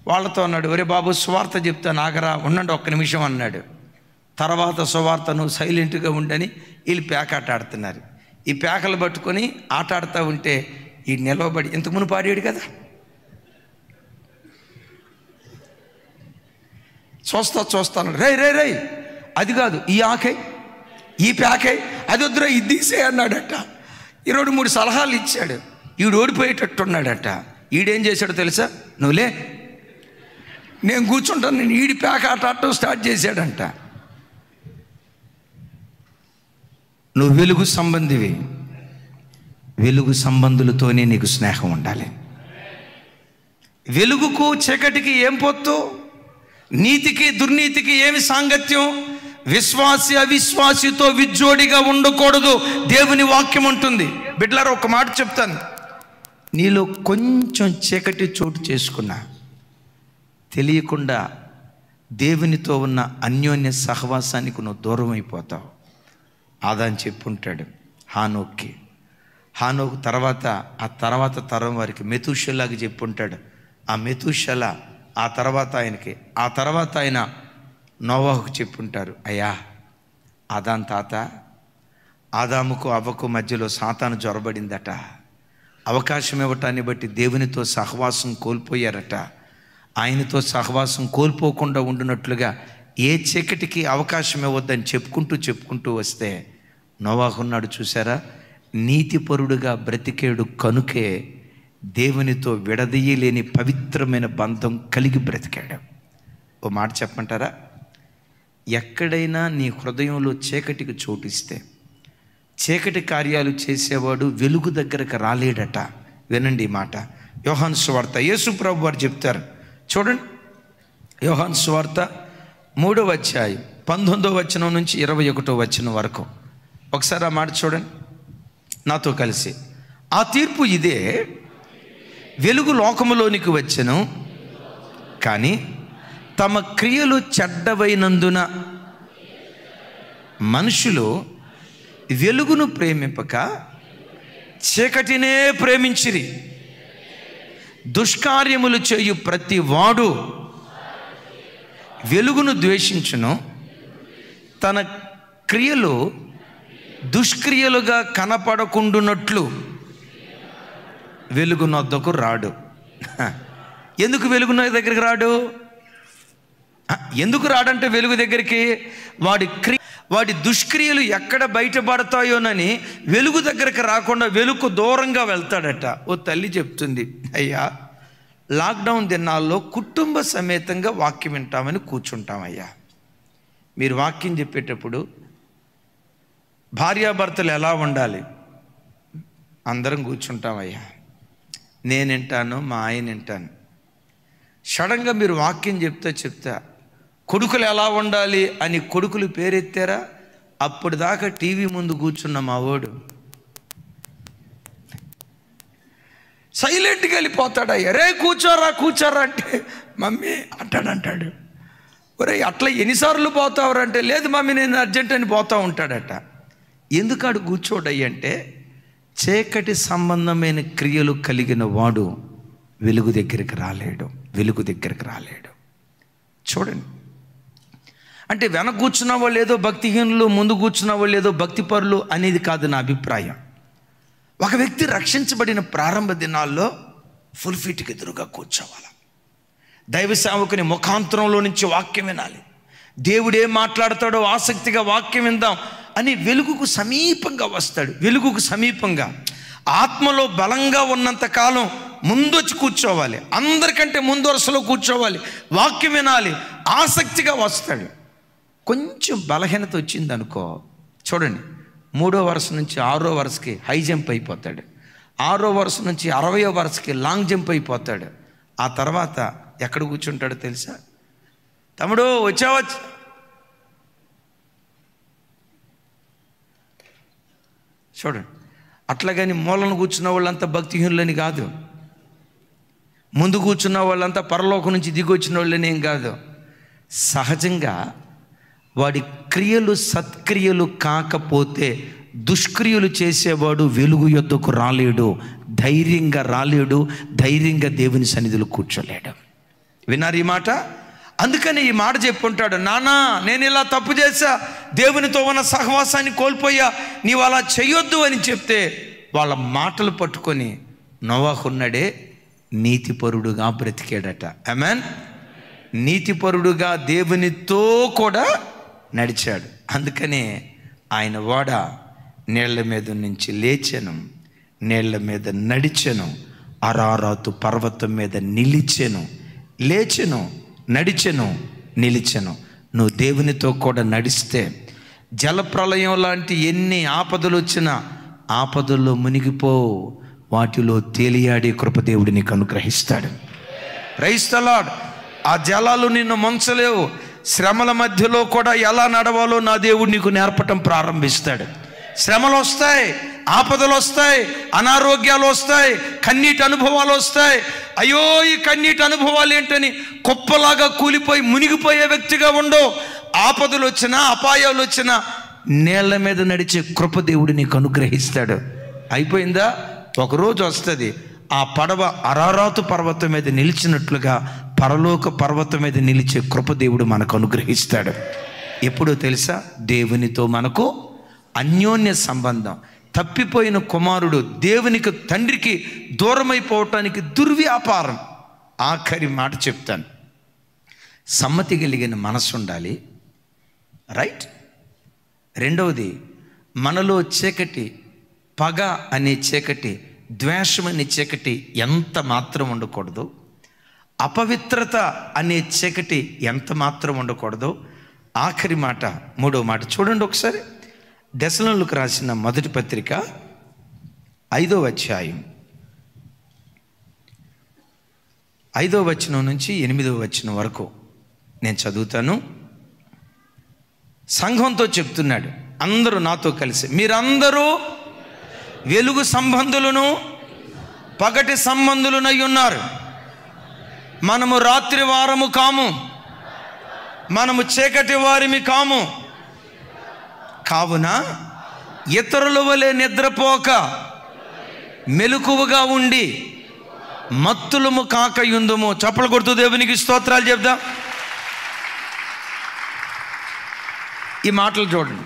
వాళ్ళతో అన్నాడు, ఒరే బాబు సువార్త చెప్తాను ఆగరా, ఉండండి ఒక్క నిమిషం అన్నాడు. తర్వాత సువార్త నువ్వు సైలెంట్గా ఉండని వీళ్ళు పేకాట ఆడుతున్నారు. ఈ పేకలు పట్టుకొని ఆట ఆడుతూ ఉంటే ఈ నిలవబడి ఇంతకు మునుపు పాడాడు కదా, చూస్తాను, రై అది కాదు, ఈ ఆకై, ఈ పేకై, అది వద్దురా, ఇది తీసే అన్నాడట. 2-3 సలహాలు ఇచ్చాడు. ఈడు ఓడిపోయేటట్టున్నాడట. ఈడేం చేశాడో తెలుసా? నువ్వులే, నేను కూర్చుంటాను, నేను ఈడి పేకాట ఆడటం స్టార్ట్ చేశాడంట. నువ్వు వెలుగు సంబంధివి, వెలుగు సంబంధులతోనే నీకు స్నేహం ఉండాలి. వెలుగుకు చీకటికి ఏం పొత్తు? నీతికి దుర్నీతికి ఏమి సాంగత్యం? విశ్వాసి అవిశ్వాసితో విజ్జోడిగా ఉండకూడదు, దేవుని వాక్యం ఉంటుంది. బిడ్డలారా, ఒక మాట చెప్తాను, నీలో కొంచెం చీకటి చోటు చేసుకున్నా తెలియకుండా దేవునితో ఉన్న అన్యోన్య సహవాసానికి నువ్వు దూరం అయిపోతావు. ఆదాని చెప్పుంటాడు హానోక్కి. హానోకు తర్వాత ఆ తర్వాత తరం వారికి మెతూషలాగా చెప్పుంటాడు. ఆ మెతూషల ఆ తర్వాత ఆయన నోవాహుకు చెప్పుంటారు, అయ్యా ఆదాం తాత, ఆదాముకు అవ్వకు మధ్యలో సాతాను జొరబడిందట, అవకాశం ఇవ్వటాన్ని బట్టి దేవునితో సహవాసం కోల్పోయారట. ఆయనతో సహవాసం కోల్పోకుండా ఉండునట్లుగా ఏ చీకటికి అవకాశం ఇవ్వద్దని చెప్పుకుంటూ వస్తే నోవాహున్నాడు చూసారా, నీతిపరుడుగా బ్రతికేడు కనుకే దేవునితో విడదీయలేని పవిత్రమైన బంధం కలిగి బ్రతికాడు. ఓ మాట చెప్పమంటారా, ఎక్కడైనా నీ హృదయంలో చీకటికి చోటిస్తే చీకటి కార్యాలు చేసేవాడు వెలుగు దగ్గరకు రాలేడట. వినండి ఈ మాట, యోహాను సువార్త, యేసు ప్రభు వారు చెప్తారు చూడండి. యోహాను సువార్త 3వ అధ్యాయం 19వ వచనం నుంచి 21వ వచనం వరకు ఒకసారి ఆ మాట చూడండి నాతో కలిసి. ఆ తీర్పు ఇదే, వెలుగు లోకములోనికి వచ్చెను, కానీ తమ క్రియలు చెడ్డవైనందున మనుషులు వెలుగును ప్రేమింపక చీకటినే ప్రేమించిరి. దుష్కార్యములు చేయు ప్రతి వాడు వెలుగును ద్వేషించును, తన క్రియలు దుష్క్రియలుగా కనపడకుండునట్లు వెలుగునొద్దకు రాడు. ఎందుకు వెలుగు దగ్గరికి రాడు? ఎందుకు రాడంటే వెలుగు దగ్గరికి వాడి దుష్క్రియలు ఎక్కడ బయటపడతాయోనని వెలుగు దగ్గరకు రాకుండా వెలుగు దూరంగా వెళ్తాడట. ఓ తల్లి చెప్తుంది, అయ్యా లాక్డౌన్ దినాల్లో కుటుంబ సమేతంగా వాక్యం వింటామని కూర్చుంటామయ్యా. మీరు వాక్యం చెప్పేటప్పుడు భార్యాభర్తలు ఎలా ఉండాలి, అందరం కూర్చుంటామయ్యా. నేను వింటాను, మా ఆయన వింటాను. సడన్గా మీరు వాక్యం చెప్తా కొడుకులు ఎలా ఉండాలి అని కొడుకులు పేరెత్తారా, అప్పుడు దాకా టీవీ ముందు కూర్చున్న మా వాడు సైలెంట్గా వెళ్ళిపోతాడయ్యా. రే కూర్చోరా అంటే మమ్మీ అంటాడు. ఒరే అట్లా ఎన్నిసార్లు పోతావురంటే, లేదు మమ్మీ నేను అర్జెంట్ అని పోతూ ఉంటాడట. ఎందుకాడు కూర్చోడయ్య అంటే, చీకటి సంబంధమైన క్రియలు కలిగిన వాడు వెలుగు దగ్గరికి రాలేడు. చూడండి, అంటే వెనక కూర్చున్న వాళ్ళు ఏదో భక్తిహీనులు, ముందు కూర్చున్న వాళ్ళు ఏదో భక్తిపరులు అనేది కాదు నా అభిప్రాయం. ఒక వ్యక్తి రక్షించబడిన ప్రారంభ దినాల్లో ఫుల్ ఫీట్కి ఎదురుగా కూర్చోవాలి. దైవ సేవకుని ముఖాంతరంలో నుంచి వాక్యం వినాలి. దేవుడు ఏం మాట్లాడతాడో ఆసక్తిగా వాక్యం విందాం అని వెలుగుకు సమీపంగా వస్తాడు. వెలుగుకు సమీపంగా ఆత్మలో బలంగా ఉన్నంత కాలం ముందొచ్చి కూర్చోవాలి, అందరికంటే ముందు వరుసలో కూర్చోవాలి, వాక్యం వినాలి, ఆసక్తిగా వస్తాడు. కొంచెం బలహీనత వచ్చిందనుకో, చూడండి 3వ వరుస నుంచి 6వ వరుసకి హై జంప్ అయిపోతాడు, 6వ వరుస నుంచి 60వ వరుసకి లాంగ్ జంప్ అయిపోతాడు. ఆ తర్వాత ఎక్కడ కూర్చుంటాడో తెలుసా? తమ్ముడు వచ్చావా? చూడండి, అట్లాగని మూలను కూర్చున్న వాళ్ళంతా భక్తిహీనులని కాదు, ముందు కూర్చున్న వాళ్ళంతా పరలోకం నుంచి దిగి వచ్చిన వాళ్ళని ఏం కాదు. సహజంగా వాడి క్రియలు సత్క్రియలు కాకపోతే దుష్క్రియలు చేసేవాడు వెలుగు యొద్దకు రాలేడు, ధైర్యంగా దేవుని సన్నిధిలో కూర్చోలేడు. విన్నారు ఈ మాట? అందుకని ఈ మాట చెప్పుంటాడు, నానా నేను ఇలా తప్పు చేశా, దేవునితో ఉన్న సహవాసాన్ని కోల్పోయా, నీవు అలా చెయ్యొద్దు అని చెప్తే వాళ్ళ మాటలు పట్టుకొని నోవాహున్నాడే నీతిపరుడుగా బ్రతికాడట. ఆమేన్. నీతిపరుడుగా దేవునితో కూడా నడిచాడు. అందుకనే ఆయన ఓడ నీళ్ల మీద నుంచి లేచెను, నీళ్ల మీద నడిచెను, అరారాతు పర్వతం మీద లేచెను, నడిచెను, నిలిచెను. నువ్వు దేవునితో కూడా నడిస్తే జలప్రలయం లాంటి ఎన్ని ఆపదలు వచ్చినా ఆపదల్లో మునిగిపో, వాటిలో తేలియాడే కృపదేవుడు నీకు అనుగ్రహిస్తాడు. Praise the lord. ఆ జలాలు నిన్ను ముంచలేవు. శ్రమల మధ్యలో కూడా ఎలా నడవాలో నా దేవుడు నీకు నేర్పటం ప్రారంభిస్తాడు. శ్రమలు వస్తాయి, ఆపదలు వస్తాయి, అనారోగ్యాలు వస్తాయి, కన్నీటి అనుభవాలు వస్తాయి. అయ్యో ఈ కన్నీటి అనుభవాలు ఏంటని కుప్పలాగా కూలిపోయి మునిగిపోయే వ్యక్తిగా ఉండవు. ఆపదలు వచ్చినా అపాయాలు వచ్చినా నీళ్ల మీద నడిచే కృపదేవుడు నీకు అనుగ్రహిస్తాడు. అయిపోయిందా? ఒకరోజు వస్తుంది, ఆ పడవ అరారాతు పర్వతం మీద నిలిచినట్లుగా పరలోక పర్వతం మీద నిలిచే కృప దేవుడు మనకు అనుగ్రహిస్తాడు. ఎప్పుడో తెలుసా? దేవునితో మనకు అన్యోన్య సంబంధం. తప్పిపోయిన కుమారుడు దేవునికి తండ్రికి దూరమైపోవటానికి దుర్వ్యాపారం. ఆఖరి మాట చెప్తాను, సమ్మతి కలిగిన మనసు ఉండాలి, రైట్. రెండవది, మనలో చీకటి, పగ అనే చీకటి, ద్వేషం అనే చీకటి ఎంత మాత్రం ఉండకూడదు. అపవిత్రత అనే చీకటి ఎంత మాత్రం ఉండకూడదు. ఆఖరి మాట, మూడో మాట చూడండి ఒకసారి. దెసలోనికీయులకు రాసిన మొదటి పత్రిక 5వ అధ్యాయం 5వ వచనం నుంచి 8వ వచనం వరకు నేను చదువుతాను. సంఘంతో చెప్తున్నాడు, అందరూ నాతో కలిసి, మీరందరూ వెలుగు సంబంధులను పగటి సంబంధులనై ఉన్నారు. మనము రాత్రి వారము కాము, మనము చీకటి వారిమి కాము. కావున ఇతరుల వలె నిద్రపోక మెలకువగా ఉండి మత్తులము కాకయుందుము. చప్పలు కొడుతూ దేవునికి స్తోత్రాలు చెప్దాం. ఈ మాటలు చూడండి,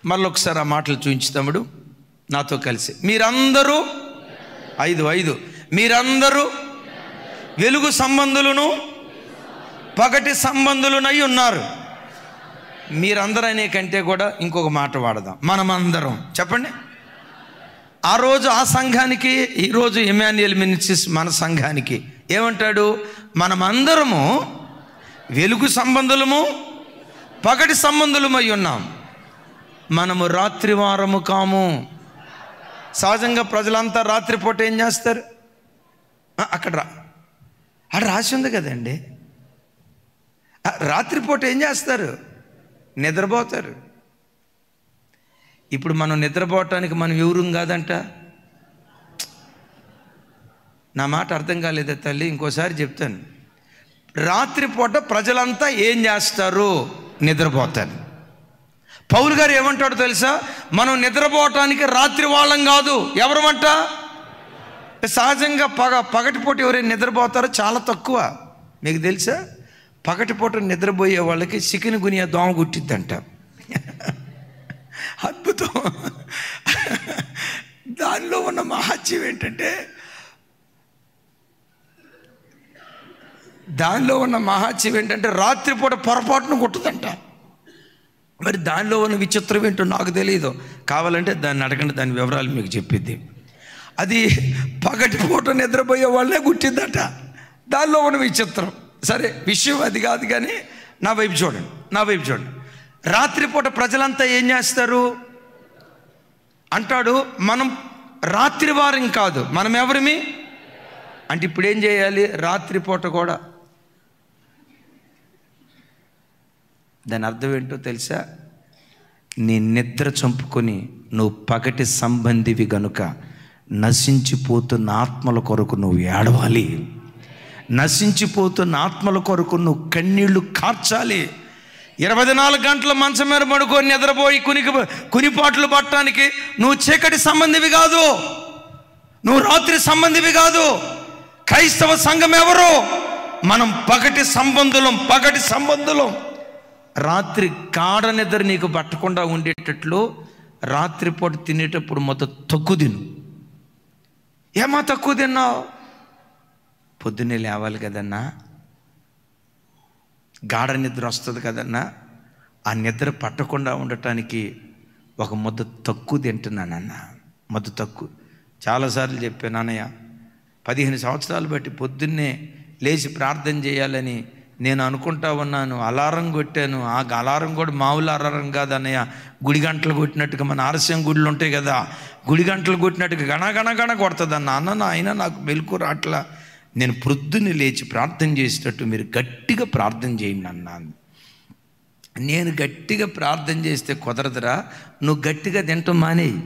మళ్ళొకసారి ఆ మాటలు చూపించుతాముడు నాతో కలిసి. మీరందరూ 5 మీరందరూ వెలుగు సంబంధులను పగటి సంబంధులనై ఉన్నారు. మీరందరూ అనే కంటే కూడా ఇంకొక మాట వాడదాం, మనమందరం. చెప్పండి. ఆ రోజు ఆ సంఘానికి, ఈరోజు ఇమాన్యుయల్ మినిస్ట్రీస్ మన సంఘానికి ఏమంటాడు? మనమందరము వెలుగు సంబంధులము పగటి సంబంధులమై ఉన్నాం. మనము రాత్రి వారము కాము. సహజంగా ప్రజలంతా రాత్రిపూట ఏం చేస్తారు? అక్కడ రాసి ఉంది కదండి. రాత్రిపూట ఏం చేస్తారు? నిద్రపోతారు. ఇప్పుడు మనం నిద్రపోవటానికి మనం ఎవరు కాదంట. నా మాట అర్థం కాలేదా తల్లి? ఇంకోసారి చెప్తాను. రాత్రిపూట ప్రజలంతా ఏం చేస్తారు? నిద్రపోతారు. పౌలు గారు ఏమంటాడు తెలుసా? మనం నిద్రపోవటానికి రాత్రి వాళ్ళం కాదు. ఎవరమంట? సహజంగా పగటిపూట ఎవరైనా నిద్రపోతారో చాలా తక్కువ. మీకు తెలుసా? పగటిపూట నిద్రపోయే వాళ్ళకి చికెన్ గునియా దోమ గుట్టిద్దంట. అద్భుతం. దానిలో ఉన్న మహత్యం ఏంటంటే, రాత్రిపూట పొరపాటును కుట్టదంట. మరి దానిలో ఉన్న విచిత్రం ఏంటో నాకు తెలియదు. కావాలంటే దాన్ని అడగండి, దాని వివరాలు మీకు చెప్పిద్ది. అది పగటిపూట నిద్రపోయే వాళ్ళే గుట్టిందట. దానిలో ఉన్న విచిత్రం. సరే, విషయం అది కాదు, కానీ నా వైపు చూడండి. రాత్రిపూట ప్రజలంతా ఏం చేస్తారు అంటాడు? మనం రాత్రి వారం కాదు, మనం ఎవరిమి అంటే ఇప్పుడు ఏం చేయాలి? రాత్రిపూట కూడా. దాని అర్థం ఏంటో తెలుసా? నీ నిద్ర చంపుకొని నువ్వు పగటి సంబంధివి గనుక నశించిపోతున్న ఆత్మల కొరకు నువ్వు ఏడవాలి. నశించిపోతున్న ఆత్మల కొరకు నువ్వు కన్నీళ్లు కార్చాలి. 24 గంటల మంచం మీద పడుకొని నిద్రపోయి కునిపాట్లు పట్టడానికి నువ్వు చీకటి సంబంధివి కాదు, నువ్వు రాత్రి సంబంధివి కాదు. క్రైస్తవ సంఘం ఎవరు? మనం పగటి సంబంధులం. రాత్రి గాఢ నిద్ర నీకు పట్టకుండా ఉండేటట్లు రాత్రిపూట తినేటప్పుడు మొత్తం తక్కువ తిను. ఏమా తక్కువ తిన్నావు? పొద్దున్నే లేవాలి కదన్నా, గాఢ నిద్ర వస్తుంది కదన్నా. ఆ నిద్ర పట్టకుండా ఉండటానికి ఒక ముద్ద తక్కువ తింటున్నానన్న. ముద్ద తక్కువ చాలాసార్లు చెప్పాను అన్నయ్య. 15 సంవత్సరాలు బట్టి పొద్దున్నే లేచి ప్రార్థన చేయాలని నేను అనుకుంటా ఉన్నాను. అలారం కొట్టాను. ఆ అలారం కూడా మామూలు అలారం కాదు అన్నయ్య, గుడి గంటలు కొట్టినట్టుగా. మన ఆలస్యం గుళ్ళు ఉంటాయి కదా, గుడి గంటలు కొట్టినట్టుగా గణ కొడుతుంది అన్న. అయినా నాకు మెలకు రాట్లా. నేను ప్రొద్దుని లేచి ప్రార్థన చేసేటట్టు మీరు గట్టిగా ప్రార్థన చేయండి అన్నాను. నేను గట్టిగా ప్రార్థన చేస్తే కుదరదురా, నువ్వు గట్టిగా తింటాం మానేయి.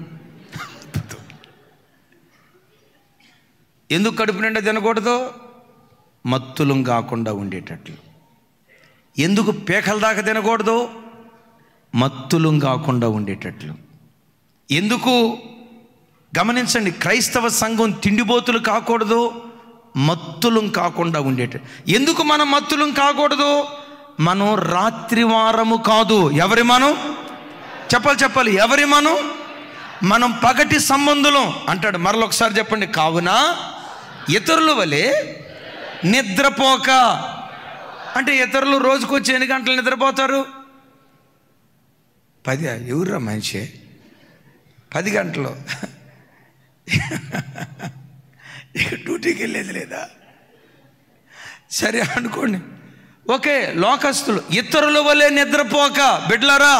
ఎందుకు కడుపు నిండా తినకూడదు? మత్తులం కాకుండా ఉండేటట్లు. ఎందుకు పేకల దాకా తినకూడదు? మత్తులం కాకుండా ఉండేటట్లు. ఎందుకు? గమనించండి, క్రైస్తవ సంఘం తిండిబోతులు కాకూడదు. మత్తులం కాకుండా ఉండేట. ఎందుకు మనం మత్తులం కాకూడదు? మనం రాత్రివారము కాదు. ఎవరి మనం? చెప్పాలి. ఎవరి మనం పగటి సంబంధులం అంటాడు. మరొకసారి చెప్పండి. కావున ఇతరుల వలె నిద్రపోక. అంటే ఇతరులు రోజుకొచ్చి ఎన్ని గంటలు నిద్రపోతారు? 10. ఎవరురా మనిషి 10 గంటలు ఇక డ్యూటీకి వెళ్ళేది లేదా? సరే అనుకోండి, ఓకే. లోకస్తులు ఇతరుల వలె నిద్రపోక. బిడ్డలారా,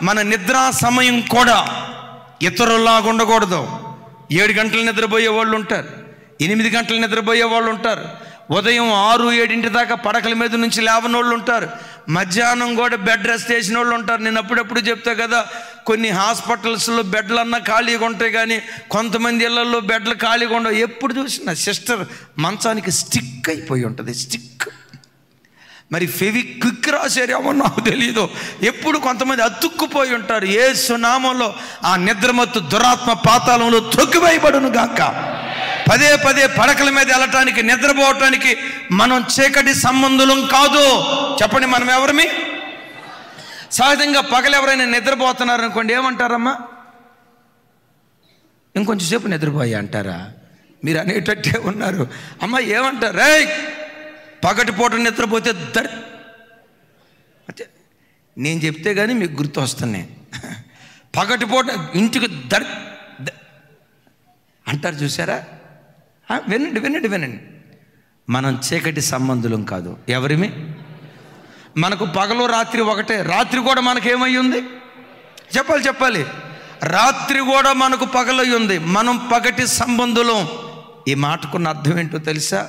మన నిద్రా సమయం కూడా ఇతరుల్లాగా ఉండకూడదు. 7 గంటలు నిద్రపోయే వాళ్ళు ఉంటారు, 8 గంటలు నిద్రపోయే వాళ్ళు ఉంటారు, ఉదయం 6-7 దాకా పడకల మీద నుంచి లేవని వాళ్ళు ఉంటారు, మధ్యాహ్నం కూడా బెడ్ రెస్ట్ చేసిన వాళ్ళు ఉంటారు. నేను అప్పుడప్పుడు చెప్తా కదా, కొన్ని హాస్పిటల్స్లో బెడ్లన్నా ఖాళీగా ఉంటాయి, కానీ కొంతమంది ఇళ్లలో బెడ్లు ఖాళీగా ఉండవు. ఎప్పుడు చూసినా సిస్టర్ మంచానికి స్టిక్ అయిపోయి ఉంటుంది. స్టిక్ మరి ఫెవిక్విక్ రాశారేమో నాకు తెలీదు. ఎప్పుడు కొంతమంది అతుక్కుపోయి ఉంటారు. యేసు నామంలో ఆ నిద్రమత్తు దురాత్మ పాతాళంలో త్రొక్కివేయబడును గాక. పదే పడకల మీద వెళ్ళటానికి, నిద్రపోవటానికి మనం చీకటి సంబంధులం కాదు. చెప్పండి, మనం ఎవరిమి? సహజంగా పగలు ఎవరైనా నిద్రపోతున్నారనుకోండి, ఏమంటారమ్మా? ఇంకొంచెం సేపు నిద్రపోయా అంటారా? మీరు అనేటట్టే ఉన్నారు. అమ్మ ఏమంటారు? రే, పగటి పూట నిద్రపోతే అంటే నేను చెప్తే కానీ మీకు గుర్తు వస్తున్నాయి. పగటి పూట ఇంటికి అంటారు, చూసారా? వినండి. మనం చీకటి సంబంధులం కాదు. ఎవరిమి? మనకు పగలు రాత్రి ఒకటే. రాత్రి కూడా మనకేమై ఉంది? చెప్పాలి. రాత్రి కూడా మనకు పగలై ఉంది. మనం పగటి సంబంధులం. ఈ మాటకున్న అర్థం ఏంటో తెలుసా?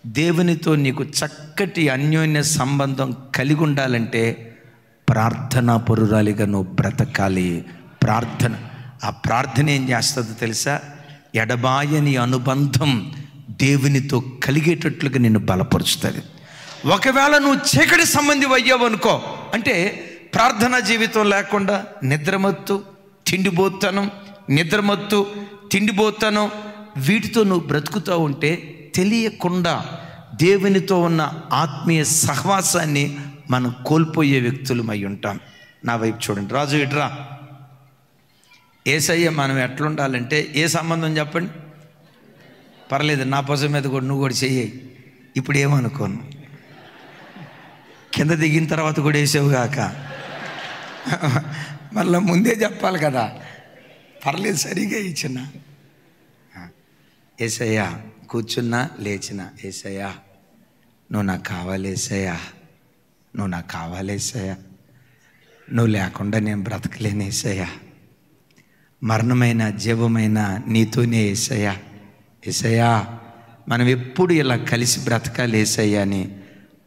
దేవునితో నీకు చక్కటి అన్యోన్య సంబంధం కలిగి ఉండాలంటే ప్రార్థనా పరురాలిగా నువ్వు బ్రతకాలి. ఆ ప్రార్థన ఏం చేస్తుందో తెలుసా? ఎడబాయని అనుబంధం దేవునితో కలిగేటట్లుగా నిన్ను బలపరుస్తుంది. ఒకవేళ నువ్వు చీకటి సంబంధి అయ్యావనుకో, అంటే ప్రార్థనా జీవితం లేకుండా నిద్రమత్తు, తిండిపోతాను వీటితో నువ్వు బ్రతుకుతూ ఉంటే తెలియకుండా దేవునితో ఉన్న ఆత్మీయ సహవాసాన్ని మనం కోల్పోయే వ్యక్తులమై ఉంటాం. నా వైపు చూడండి. రాజు ఇట్రా. యేసయ్య మనం ఎట్లుండాలంటే, ఏ సంబంధం చెప్పండి? పర్లేదు, నా పొస మీద కూడా నువ్వు కూడా చెయ్యి. ఇప్పుడు ఏమనుకోను, కింద దిగిన తర్వాత కూడా వేసావుగాక. మళ్ళీ ముందే చెప్పాలి కదా. పర్లేదు, సరిగా ఇచ్చిన. యేసయ్యా, కూర్చున్నా లేచిన, యేసయ్యా నువ్వు నాకు కావాలి, యేసయ్యా నువ్వు నాకు కావాలి, యేసయ్యా నువ్వు లేకుండా నేను బ్రతకలేను, యేసయ్యా మరణమైన జీవమైన నీతోనే, యేసయ్యా మనం ఎప్పుడు ఇలా కలిసి బ్రతకాలి యేసయ్యా అని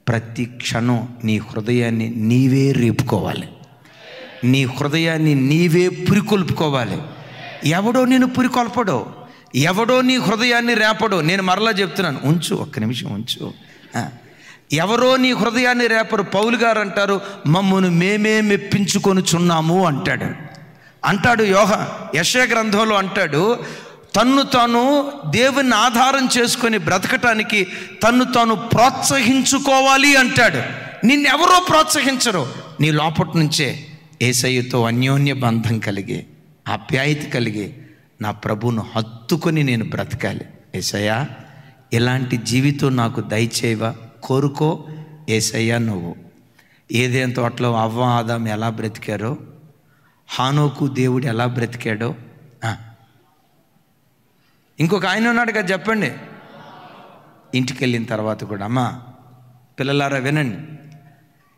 ప్రతి క్షణం నీ హృదయాన్ని నీవే రేపుకోవాలి. నీ హృదయాన్ని నీవే పురికొల్పుకోవాలి. ఎవడో నేను పురికొల్పడో, ఎవడో నీ హృదయాన్ని రేపడో. నేను మరలా చెప్తున్నాను, ఉంచు, ఒక్క నిమిషం ఉంచు. ఎవరో నీ హృదయాన్ని రేపరు. పౌలు గారు అంటారు, మమ్మను మేమే మెప్పించుకొనుచున్నాము అంటాడు. యెషయా గ్రంథంలో అంటాడు, తన్ను తాను దేవుని ఆధారం చేసుకొని బ్రతకటానికి తన్ను తాను ప్రోత్సహించుకోవాలి అంటాడు. నిన్నెవరో ప్రోత్సహించరు. నీ లోపటి నుంచే యేసయ్యతో అన్యోన్య బంధం కలిగి, ఆప్యాయత కలిగి, నా ప్రభువును హత్తుకొని నేను బ్రతకాలి. యేసయ్యా ఇలాంటి జీవితం నాకు దయచేయవా, కోరుకో. యేసయ్యా నువ్వు ఏదైనా తోటలో అవ్వ ఆదాం ఎలా బ్రతికారో, హానోకు దేవుడు ఎలా బ్రతికాడో. ఇంకొక ఆయన ఉన్నాడు కదా, చెప్పండి. ఇంటికి వెళ్ళిన తర్వాత కూడా, అమ్మా పిల్లలారా వినండి,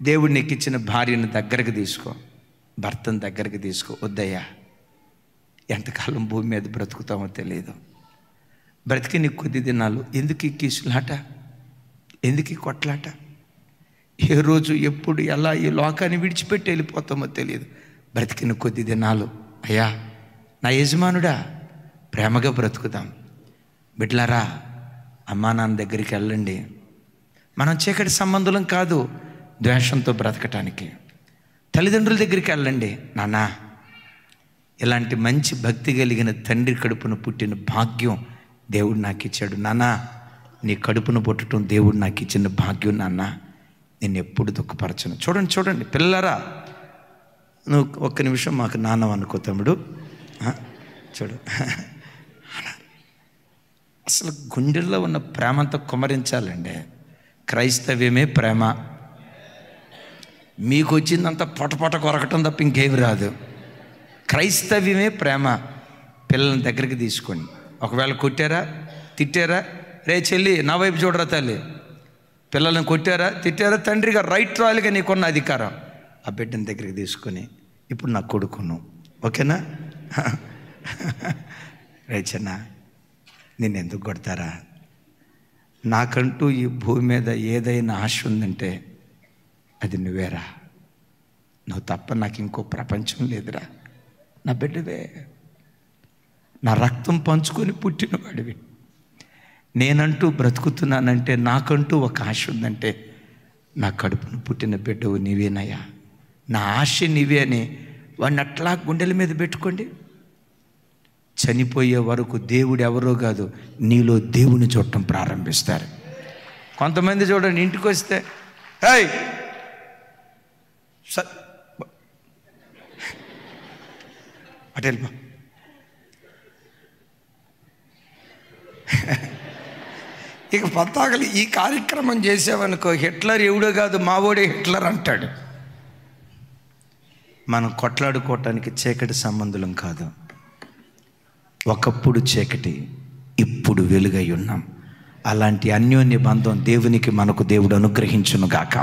దేవుడు నీకు ఇచ్చిన భార్యను దగ్గరకు తీసుకో, భర్తను దగ్గరికి తీసుకో. వద్దయ్యా, ఎంతకాలం భూమి మీద బ్రతుకుతామో తెలియదు. బ్రతికి నీకు కొద్ది దినాలు ఎందుకు ఈ కీసులాట, ఎందుకు ఈ కొట్లాట? ఏ రోజు ఎప్పుడు ఎలా ఈ లోకాన్ని విడిచిపెట్టి వెళ్ళిపోతామో తెలియదు. బ్రతికిన కొద్ది దినాలు అయ్యా నా యజమానుడా ప్రేమగా బ్రతుకుదాం. బిడ్డలారా, అమ్మా నాన్న దగ్గరికి వెళ్ళండి. మనం చీకటి సంబంధులం కాదు ద్వేషంతో బ్రతకటానికి. తల్లిదండ్రుల దగ్గరికి వెళ్ళండి. నాన్న, ఇలాంటి మంచి భక్తి కలిగిన తండ్రి కడుపున పుట్టిన భాగ్యం దేవుడు నాకు ఇచ్చాడు. నాన్న, నీ కడుపును పుట్టడం దేవుడు నాకు ఇచ్చిన భాగ్యం నాన్న, నేను ఎప్పుడు దుఃఖపరచను. చూడండి పిల్లరా, నువ్వు ఒక్క నిమిషం మాకు నాన్న అనుకో తమ్ముడు. చూడు, అసలు గుండెల్లో ఉన్న ప్రేమంతా కుమరించాలండి. క్రైస్తవ్యమే ప్రేమ. మీకు వచ్చిందంతా పొటపొట కొరకటం తప్ప ఇంకేమి రాదు. క్రైస్తవ్యమే ప్రేమ. పిల్లల్ని దగ్గరికి తీసుకోండి. ఒకవేళ కొట్టారా, తిట్టారా, రే చెల్లి నా వైపు చూడరా తల్లి, పిల్లల్ని కొట్టారా, తిట్టారా, తండ్రిగా రైట్ రాయలుగా నీకున్న అధికారం, ఆ బిడ్డని దగ్గరికి తీసుకొని, ఇప్పుడు నా కొడుకును, ఓకేనా, రే చిన్న నేను ఎందుకు కొడతారా, నాకంటూ ఈ భూమి మీద ఏదైనా ఆశ ఉందంటే అది నువ్వేరా, నువ్వు తప్ప నాకు ఇంకో ప్రపంచం లేదురా, నా బిడ్డవే, నా రక్తం పంచుకొని పుట్టినవాడివి, నేనంటూ బ్రతుకుతున్నానంటే నాకంటూ ఒక ఆశ ఉందంటే నా కడుపును పుట్టిన బిడ్డవు నీవేనయ్యా, నా ఆశ నీవే అని వాడిని అట్లా గుండెల మీద పెట్టుకోండి. చనిపోయే వరకు దేవుడు ఎవరో కాదు, నీలో దేవుని చూడటం ప్రారంభిస్తారు. కొంతమంది చూడండి, ఇంటికి వస్తే ఏయ్ అటు వెళ్ళిపో, ఇక పద్దాకలు ఈ కార్యక్రమం చేసావనుకో, హిట్లర్ ఎవడో కాదు మావోడే హిట్లర్ అంటాడు. మనం కొట్లాడుకోవటానికి చీకటి సంబంధులం కాదు. ఒకప్పుడు చీకటి, ఇప్పుడు వెలుగై ఉన్నాం. అలాంటి అన్యోన్య బంధం దేవునికి మనకు దేవుడు అనుగ్రహించును గాక.